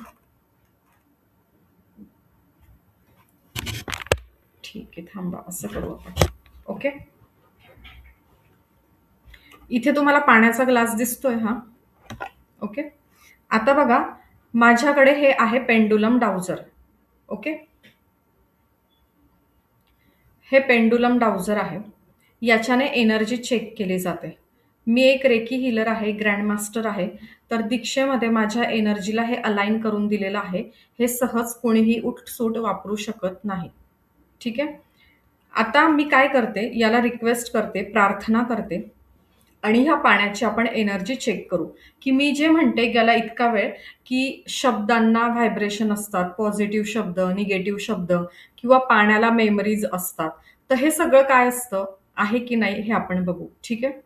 ठीक आहे, थांबा, असं करू आपण. ओके. इथे तुम्हाला पाण्याचा ग्लास दिसतोय हा. ओके. आता बघा, माझ्याकडे हे आहे पेंडुलम डाउजर. ओके. हे पेंडुलम डाउजर आहे. याच्याने एनर्जी चेक केली जाते. मी एक रेकी हीलर आहे, ग्रँड मास्टर आहे. तर दीक्षेमध्ये माझ्या एनर्जीला हे अलाइन करून दिलेलं आहे. हे सहज कोणीही उठसूट वापरू शकत नाही. ठीक आहे? आता मी काय करते, याला रिक्वेस्ट करते, प्रार्थना करते आणि ह्या पाण्याची आपण एनर्जी चेक करू, की मी जे म्हणते गेला इतका वेळ, की शब्दांना व्हायब्रेशन असतात, पॉझिटिव्ह शब्द, निगेटिव्ह शब्द किंवा पाण्याला मेमरीज असतात. तर हे सगळं काय असतं, आहे की नाही हे आपण बघू. ठीक आहे?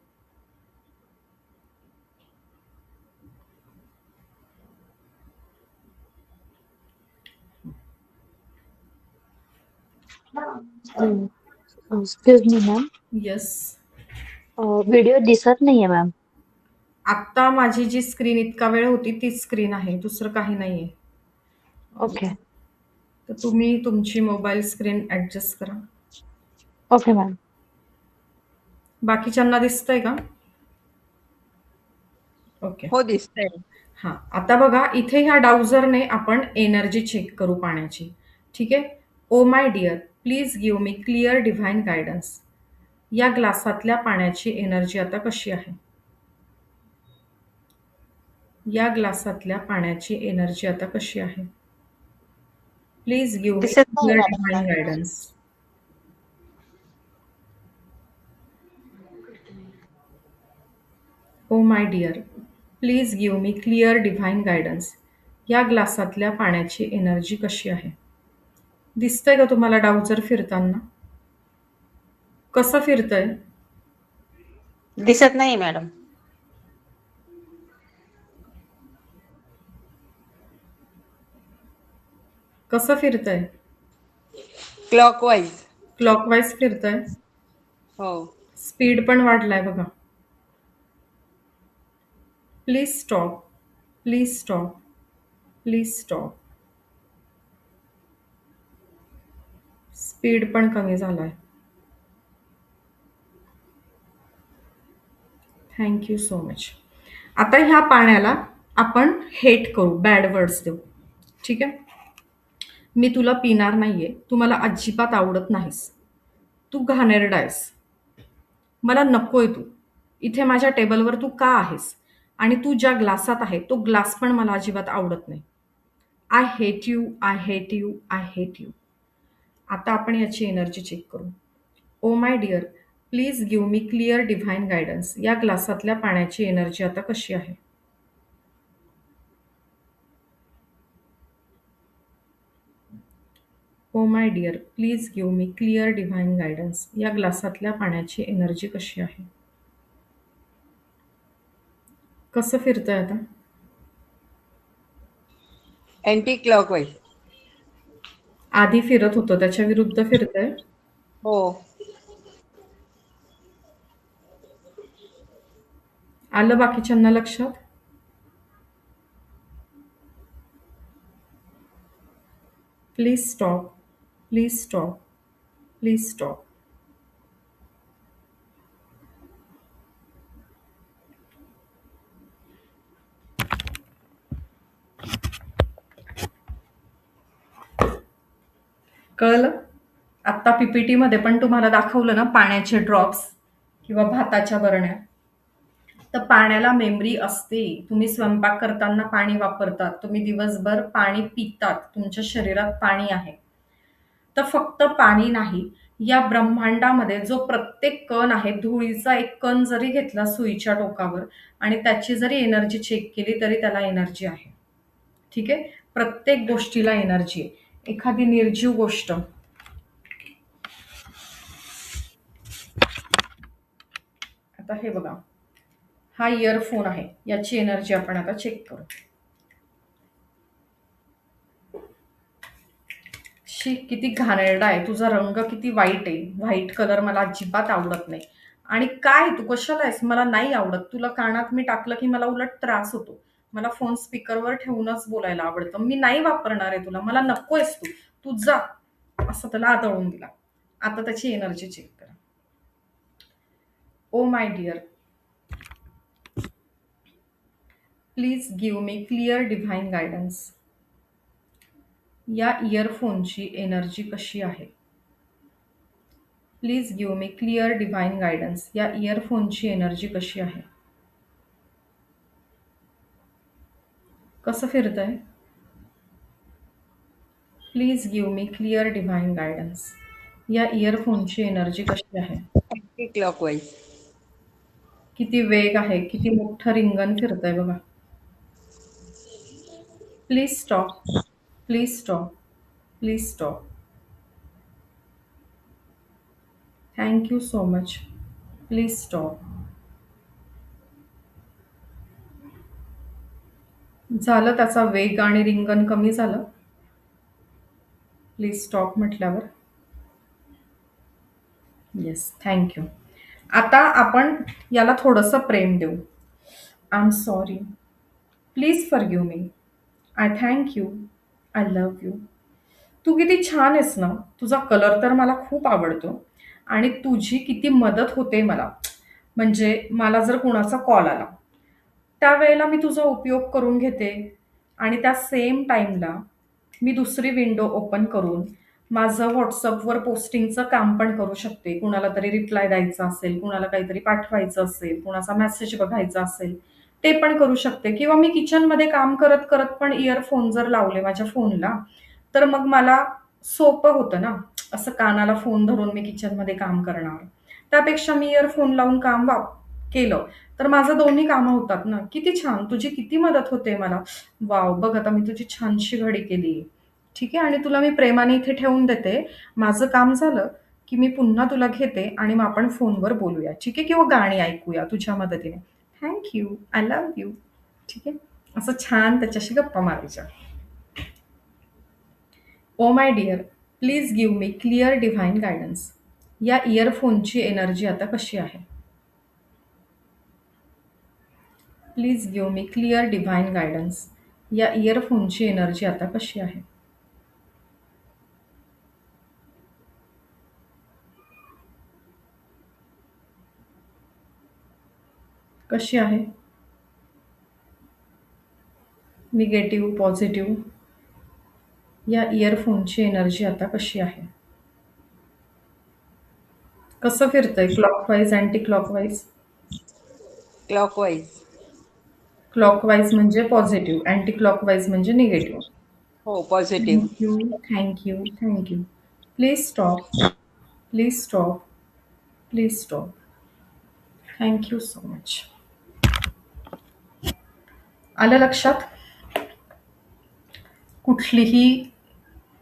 Excuse me ma'am, yes. Video दिसत नाहीये मॅम. आत्ता माझी जी स्क्रीन इतका वेळ होती तीच स्क्रीन आहे, दुसरं काही नाहीये. ओके तर तुम्ही तुमची मोबाईल स्क्रीन ऍडजस्ट करा. Okay ma'am. बाकीच्यांना दिसतंय का? ओके. हो दिसतंय. हां, आता बघा इथे ह्या डाउझरने आपण एनर्जी चेक करू पाण्याची. ठीक आहे? Oh my dear, please give me clear divine guidance. या ग्लासातल्या पाण्याची एनर्जी आता कशी आहे? या ग्लासातल्या पाण्याची एनर्जी आता कशी आहे? प्लीज गिव्ह मी दिसत नाही clear madam. Divine guidance. Oh my dear, please give me clear divine guidance. या ग्लासातल्या पाण्याची एनर्जी कशी आहे? दिसतंय का तुम्हाला डाउझर फिरताना? कसं फिरतंय? दिसत नाही मॅडम. कसं फिरतंय? क्लॉकवाईज. क्लॉकवाईज फिरतंय. हो. स्पीड पण वाढलाय बघा. Please stop. Please stop. Please stop. Speed पण कमी झालाय. Thank you so much. आता ह्या पाण्याला आपण हेट करू, बॅड वर्ड्स देऊ. ठीक आहे? मी तुला पिणार नाहीये. तू मला अजिबात आवडत नाहीस. तू घाणेरडा आहेस. मला नकोय तू. इथे माझ्या टेबलवर तू का आहेस? आणि तू ज्या ग्लासात आहे तो ग्लास पण मला अजिबात आवडत नाही. I hate you, I hate you, I hate you. आता आपण याची एनर्जी चेक करू. Oh my dear, please give me clear divine guidance. या ग्लासातल्या पाण्याची एनर्जी आता कशी आहे? Oh my dear, please give me clear divine guidance. या ग्लासातल्या पाण्याची एनर्जी कशी आहे? कसं फिरतंय आता? Anti clockwise. आधी फिरत होतं त्याच्या विरुद्ध फिरतंय. हो. आलं बाकीच्यांना लक्षात? Please stop. Please stop. Please stop. कळलं? आत्ता पीपीटीमध्ये पण तुम्हाला दाखवलं ना पाण्याचे ड्रॉप्स किंवा भाताच्या बरण्या. तर पाण्याला मेमरी असते. तुम्ही स्वयंपाक करताना पाणी वापरतात. तुम्ही दिवसभर पाणी पितात. तुमच्या शरीरात पाणी आहे. तर फक्त पाणी नाही, या ब्रह्मांडामध्ये जो प्रत्येक कण आहे, धुळीचा एक कण जरी घेतला सुईच्या टोकावर आणि त्याची जरी एनर्जी चेक केली तरी त्याला एनर्जी आहे. ठीक आहे? प्रत्येक गोष्टीला एनर्जी आहे. एखादी निर्जीव गोष्ट, आता हे बघा, हा इयरफोन आहे, याची एनर्जी आपण आता चेक करू. शी, किती घाणेरडा आहे, तुझा रंग किती वाईट आहे. व्हाईट कलर मला अजिबात आवडत नाही. आणि काय तू कशाला आहेस? मला नाही आवडत. तुला कानात मी टाकलं की मला उलट त्रास होतो. मला फोन स्पीकरवर ठेवूनच बोलायला आवडतं. मी नाही वापरणार आहे तुला. मला नकोयस तू. तू जा. असं त्याला आदळून दिला. आता त्याची एनर्जी चेक करा. Oh my dear, please give me clear divine guidance. या इयरफोनची एनर्जी कशी आहे? Please give me clear divine guidance. या इयरफोनची एनर्जी कशी आहे? कसं फिरतंय? Please give me clear divine guidance. या इयरफोनची एनर्जी कशी आहे? Anticlockwise. किती वेग आहे, किती मोठं रिंगण फिरतंय बघा. Please stop. Please stop. Please stop. Thank you so much. Please stop. झालं त्याचा वेग आणि रिंगण कमी झालं. प्लीज स्टॉप म्हटल्यावर. Yes, thank you. आता आपण याला थोडंसं प्रेम देऊ. I am sorry. Please forgive me. I thank you. I love you. तू किती छान आहेस ना. तुझा कलर तर मला खूप आवडतो आणि तुझी किती मदत होते मला. म्हणजे मला जर कुणाचा कॉल आला, त्यावेळेला मी तुझा उपयोग करून घेते आणि त्या सेम टाईमला मी दुसरी विंडो ओपन करून माझं WhatsAppवर पोस्टिंगचं काम पण करू शकते. कुणाला तरी रिप्लाय द्यायचा असेल, कुणाला काहीतरी पाठवायचं असेल, कुणाचा मेसेज बघायचा असेल, ते पण करू शकते. किंवा मी किचनमध्ये काम करत करत पण इयरफोन जर लावले माझ्या फोनला, तर मग मला सोपं होतं ना. असं कानाला फोन धरून मी किचनमध्ये काम करणार. त्यापेक्षा मी इयरफोन लावून काम केलं, तर माझं दोन्ही कामं होतात ना. किती छान. तुझी किती मदत होते मला. वॉव! बघ आता मी तुझी छानशी घडी केली. ठीक आहे आणि तुला मी प्रेमाने इथे ठेवून देते. माझं काम झालं, की मी पुन्हा तुला घेते आणि मग आपण फोनवर बोलूया. ठीक आहे? किंवा गाणी ऐकूया तुझ्या मदतीने. Thank you. I love you. ठीक आहे? असं छान त्याच्याशी गप्पा मारायच्या. Oh my dear, please give me clear divine guidance. या इयरफोनची एनर्जी आता कशी आहे? Please give me clear divine guidance. या इयरफोनची एनर्जी आता कशी आहे? कशी आहे? Negative, positive. या इयरफोनची एनर्जी आता कशी आहे? कसं फिरतंय? Clockwise, anticlockwise? Clockwise. Clockwise म्हणजे पॉझिटिव्ह, अँटी क्लॉकवाईज म्हणजे निगेटिव्ह. हो, positive. Thank you, thank you, thank you. Please stop. Please stop. Please stop. Thank you so much. आलं लक्षात? कुठलीही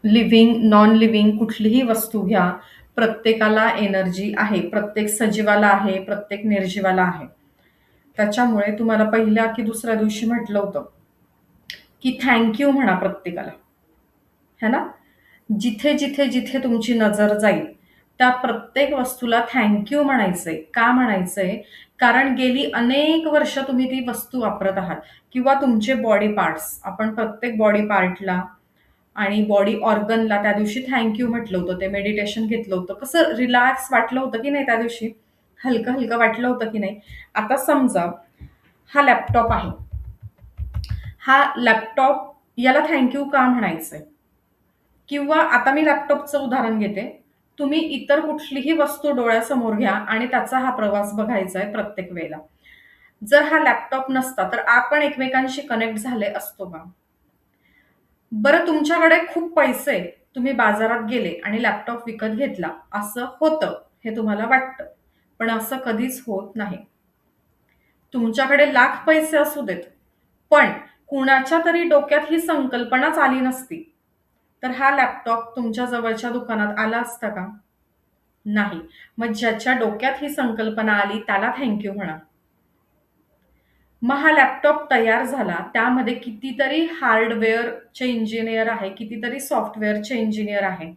लिव्हिंग, नॉन लिव्हिंग कुठलीही वस्तू घ्या, प्रत्येकाला एनर्जी आहे. प्रत्येक सजीवाला आहे, प्रत्येक निर्जीवाला आहे. त्याच्यामुळे तुम्हाला पहिल्या की दुसऱ्या दिवशी म्हटलं होतं, की थँक यू म्हणा प्रत्येकाला. है ना? जिथे, जिथे, जिथे तुमची नजर जाईल, त्या प्रत्येक वस्तूला थँक यू म्हणायचंय. का म्हणायचंय? कारण गेली अनेक वर्ष तुम्ही ती वस्तू वापरत आहात किंवा तुमचे बॉडी पार्ट्स. आपण प्रत्येक बॉडी पार्टला आणि बॉडी ऑर्गनला त्या दिवशी थँक यू म्हटलं होतं. ते मेडिटेशन घेतलं होतं. कसं रिलॅक्स वाटलं होतं की नाही त्या दिवशी? हलकं हलकं वाटलं होतं की नाही? आता समजा हा लॅपटॉप आहे. हा लॅपटॉप याला थँक यू का म्हणायचंय? किंवा आता मी लॅपटॉपचं उदाहरण घेते. तुम्ही इतर कुठलीही वस्तू डोळ्यासमोर घ्या आणि त्याचा हा प्रवास बघायचा आहे प्रत्येक वेळेला. जर हा लॅपटॉप नसता तर आपण एकमेकांशी कनेक्ट झाले असतो का? बरं तुमच्याकडे खूप पैसे, तुम्ही बाजारात गेले आणि लॅपटॉप विकत घेतला, असं होतं हे तुम्हाला वाटतं. पण असं कधीच होत नाही. तुमच्याकडे लाख पैसे असू देत, पण कुणाच्या तरी डोक्यात ही संकल्पनाच आली नसती, तर हा लॅपटॉप तुमच्या जवळच्या दुकानात आला असता का? नाही. मग ज्याच्या डोक्यात ही संकल्पना आली त्याला थँक यू म्हणा. मग हा लॅपटॉप तयार झाला, त्यामध्ये कितीतरी हार्डवेअरचे इंजिनियर आहे, कितीतरी सॉफ्टवेअरचे इंजिनियर आहे,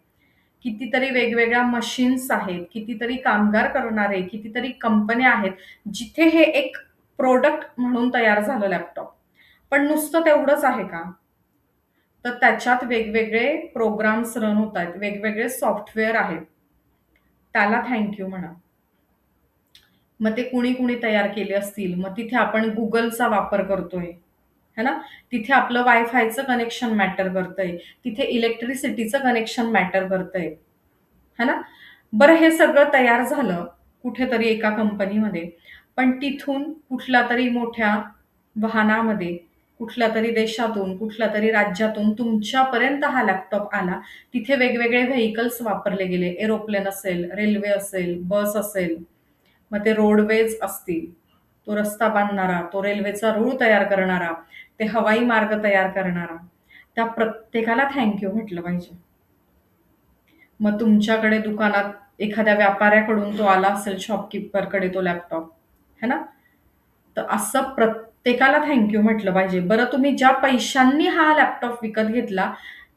कितीतरी वेगवेगळ्या मशीन्स आहेत, कितीतरी कामगार करणारे, कितीतरी कंपन्या आहेत, जिथे हे एक प्रोडक्ट म्हणून तयार झालं लॅपटॉप. पण नुसतं तेवढंच आहे का? तर त्याच्यात वेगवेगळे प्रोग्राम्स रन होत आहेत, वेगवेगळे सॉफ्टवेअर आहेत. त्याला थँक यू म्हणा. मग ते कुणी तयार केले असतील. मग तिथे आपण गुगलचा वापर करतोय, है ना? तिथे आपलं वायफायचं कनेक्शन मॅटर करतंय. तिथे इलेक्ट्रिसिटीचं कनेक्शन मॅटर करतंय, है ना? बरं हे सगळं तयार झालं कुठेतरी एका कंपनीमध्ये, पण तिथून कुठल्यातरी मोठ्या वाहनामध्ये, कुठल्यातरी देशातून, कुठल्यातरी राज्यातून तुमच्यापर्यंत हा लॅपटॉप आला. तिथे वेगवेगळे व्हेइकल्स वापरले गेले. एरोप्लेन असेल, रेल्वे असेल, बस असेल, मग ते रोडवेज असतील, तो रस्ता बांधणारा, तो रेल्वेचा रूळ तयार करणारा, ते हवाई मार्ग तयार करणारा, त्या प्रत्येकाला थँक म्हटलं पाहिजे. मग तुमच्याकडे दुकानात एखाद्या व्यापाऱ्याकडून तो आला असेल, शॉपकीपरकडे तो लॅपटॉप, है ना? तर असं प्रत्येकाला थँक म्हटलं पाहिजे. बरं तुम्ही ज्या पैशांनी हा लॅपटॉप विकत घेतला,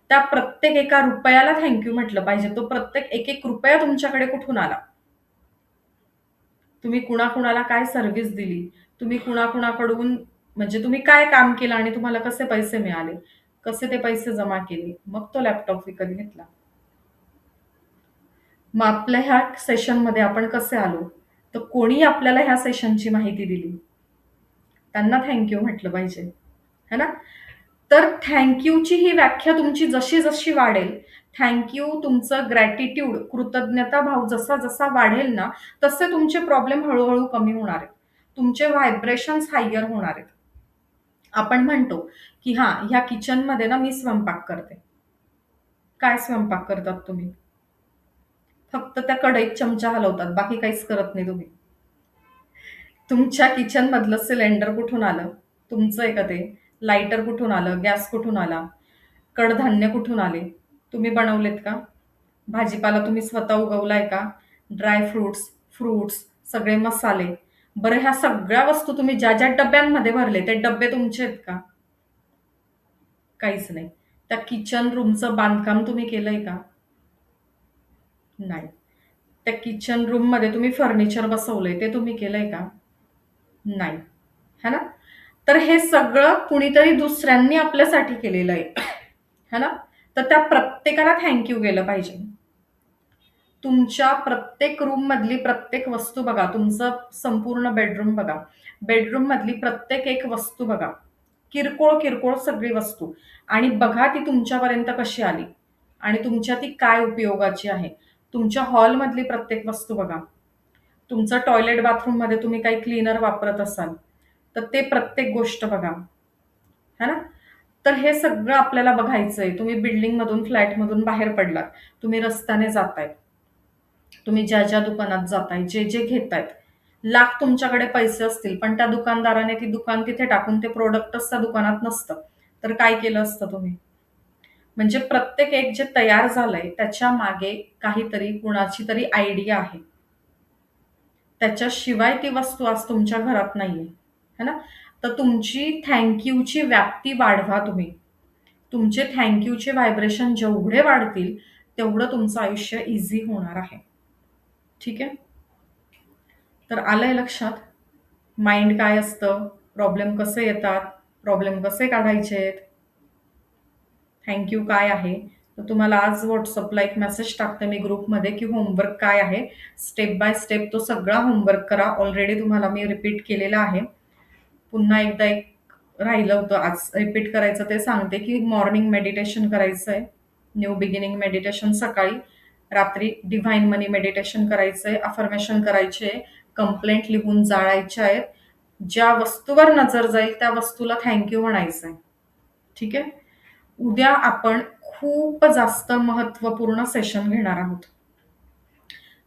त्या प्रत्येक एका रुपयाला थँक म्हटलं पाहिजे. तो प्रत्येक एक रुपया तुमच्याकडे कुठून आला? तुम्ही कुणाकुणाला काय सर्व्हिस दिली? तुम्ही कुणाकुणाकडून म्हणजे तुम्ही काय काम केलं आणि तुम्हाला कसे पैसे मिळाले? कसे ते पैसे जमा केले? मग तो लॅपटॉप विकत घेतला. मग आपल्या ह्या सेशनमध्ये आपण कसे आलो? तर कोणी आपल्याला ह्या सेशनची माहिती दिली, त्यांना थँक म्हटलं पाहिजे, है ना? तर थँक ची ही व्याख्या तुमची जशी जशी वाढेल, थँक तुमचं ग्रॅटिट्यूड, कृतज्ञता भाव जसा जसा वाढेल ना, तसे तुमचे प्रॉब्लेम हळूहळू कमी होणार आहेत. तुमचे व्हायब्रेशन्स हायर होणार आहेत. आपण म्हणतो की ह्या किचनमध्ये ना मी स्वयंपाक करते. काय स्वयंपाक करतात तुम्ही? फक्त त्या कढईत चमचा हलवतात, बाकी काहीच करत नाही तुम्ही. तुमच्या किचन मधलं सिलेंडर कुठून आलं? तुमचं आहे का ते? लाइटर कुठून आलं? गॅस कुठून आला? कडधान्य कुठून आले? तुम्ही बनवलेत का? भाजीपाला तुम्ही स्वतः उगवलाय का? ड्राय फ्रुट्स, सगळे मसाले. बरं ह्या सगळ्या वस्तू तुम्ही ज्या ज्या डब्यांमध्ये भरले, ते डब्बे तुमचे आहेत का? काहीच नाही. त्या किचन रूमचं बांधकाम तुम्ही केलंय का? नाही. त्या किचन रूममध्ये तुम्ही फर्निचर बसवलंय, ते तुम्ही केलंय का? नाही, है ना? तर हे सगळं कुणीतरी दुसऱ्यांनी आपल्यासाठी केलेलं आहे, है ना? तर त्या प्रत्येकाला थँक गेलं पाहिजे. तुमच्या प्रत्येक रूम मधली प्रत्येक वस्तू बघा, तुमचं संपूर्ण बेडरूम बघा, बेडरूम मधली प्रत्येक एक वस्तू बघा, किरकोळ सगळी वस्तू, आणि बघा ती तुमच्यापर्यंत कशी आली आणि तुमच्या ती काय उपयोगाची आहे. तुमच्या हॉलमधली प्रत्येक वस्तू बघा, तुमचं टॉयलेट बाथरूममध्ये तुम्ही काही क्लीनर वापरत असाल तर ते प्रत्येक गोष्ट बघा, है ना? तर हे सगळं आपल्याला बघायचंय. तुम्ही बिल्डिंगमधून, फ्लॅटमधून बाहेर पडलात, तुम्ही रस्त्याने जाताय, तुम्ही ज्या ज्या दुकानात जाताय, जे जे घेतायत, लाख तुमच्याकडे पैसे असतील, पण त्या दुकानदाराने ती दुकान तिथे टाकून ते प्रोडक्टच त्या दुकानात नसतं, तर काय केलं असतं तुम्ही? म्हणजे प्रत्येक एक जे तयार झालंय त्याच्या मागे काहीतरी कुणाची तरी आयडिया आहे. त्याच्याशिवाय ती वस्तू आज तुमच्या घरात नाहीये, है ना? तर तुमची थँक व्याप्ती वाढवा तुम्ही. तुमचे थँक व्हायब्रेशन जेवढे वाढतील, तेवढं तुमचं आयुष्य इझी होणार आहे. ठीक आहे? तर आलंय लक्षात? माइंड काय असतं? प्रॉब्लेम कसे येतात? प्रॉब्लेम कसे काढायचेत? थँक काय आहे? तर तुम्हाला आज व्हॉट्सअपला एक मेसेज टाकते मी ग्रुपमध्ये की होमवर्क काय आहे. स्टेप बाय स्टेप तो सगळा होमवर्क करा. ऑलरेडी तुम्हाला मी रिपीट केलेला आहे. पुन्हा एकदा एक राहिलं होतं आज रिपीट करायचं, ते सांगते की मॉर्निंग मेडिटेशन करायचं आहे. न्यू बिगिनिंग मेडिटेशन सकाळी, रात्री डिव्हाइन मनी मेडिटेशन करायचंय, अफर्मेशन करायचे, कंप्लेंट लिहून जाळायच्या आहेत. ज्या वस्तूवर नजर जाईल त्या वस्तूला थँक म्हणायचंय. ठीक आहे? उद्या आपण खूप जास्त महत्वपूर्ण सेशन घेणार आहोत.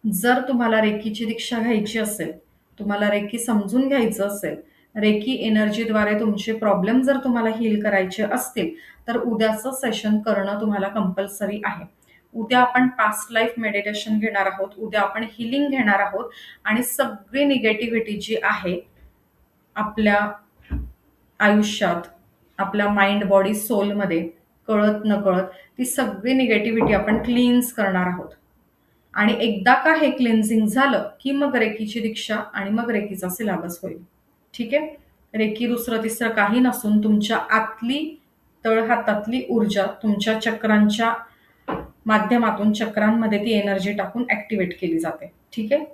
जर तुम्हाला रेकीची दीक्षा घ्यायची असेल, तुम्हाला रेकी समजून घ्यायचं असेल, रेकी एनर्जीद्वारे तुमचे प्रॉब्लेम जर तुम्हाला हील करायचे असतील, तर उद्याचं सेशन करणं तुम्हाला कंपल्सरी आहे. उद्या आपण पास्ट लाईफ मेडिटेशन घेणार आहोत, उद्या आपण हिलिंग घेणार आहोत, आणि सगळी निगेटिव्हिटी जी आहे आपल्या आयुष्यात, आपल्या माइंड बॉडी सोलमध्ये, कळत नकळत, ती सगळी निगेटिव्हिटी आपण क्लीन्स करणार आहोत. आणि एकदा का हे क्लिन्झिंग झालं की मग रेकीची दीक्षा आणि मग रेकीचा सिलेबस होईल. ठीक आहे? रेकी दुसरं तिसरं काही नसून तुमच्या आतली तळहातातली ऊर्जा तुमच्या चक्रांच्या माध्यमातून चक्रांमध्ये ती एनर्जी टाकून ऍक्टिव्हेट केली जाते. ठीक आहे?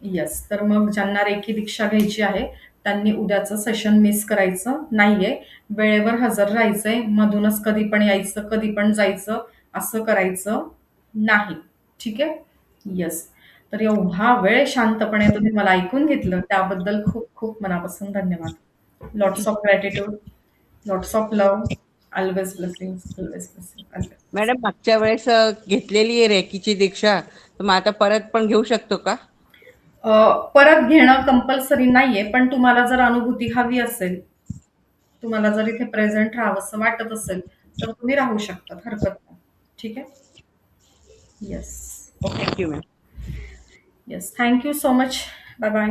येस. तर मग ज्यांना रेकी दीक्षा घ्यायची आहे त्यांनी उद्याचं सेशन मिस करायचं नाहीये. वेळेवर हजर राहायचंय. मधूनच कधी पण यायचं, कधी पण जायचं, असं करायचं नाही. ठीक आहे? येस. तर एवढा वेळ शांतपणे तुम्ही मला ऐकून घेतलं त्याबद्दल खूप खूप मनापासून धन्यवाद. Lots of gratitude, lots of love, always blessings, always blessing, always. Madam मागच्या वेळेस घेतलेली आहे रेकीची दीक्षा, तर मग आता परत पण घेऊ शकतो का? परत घेणं कंपल्सरी नाहीये, पण तुम्हाला जर अनुभूती हवी असेल, तुम्हाला जर इथे प्रेझेंट राहावंसं वाटत असेल, तर तुम्ही राहू शकता, हरकत नाही. ठीक आहे? Yes. Thank you ma'am. Yes. Thank you so much. Bye bye.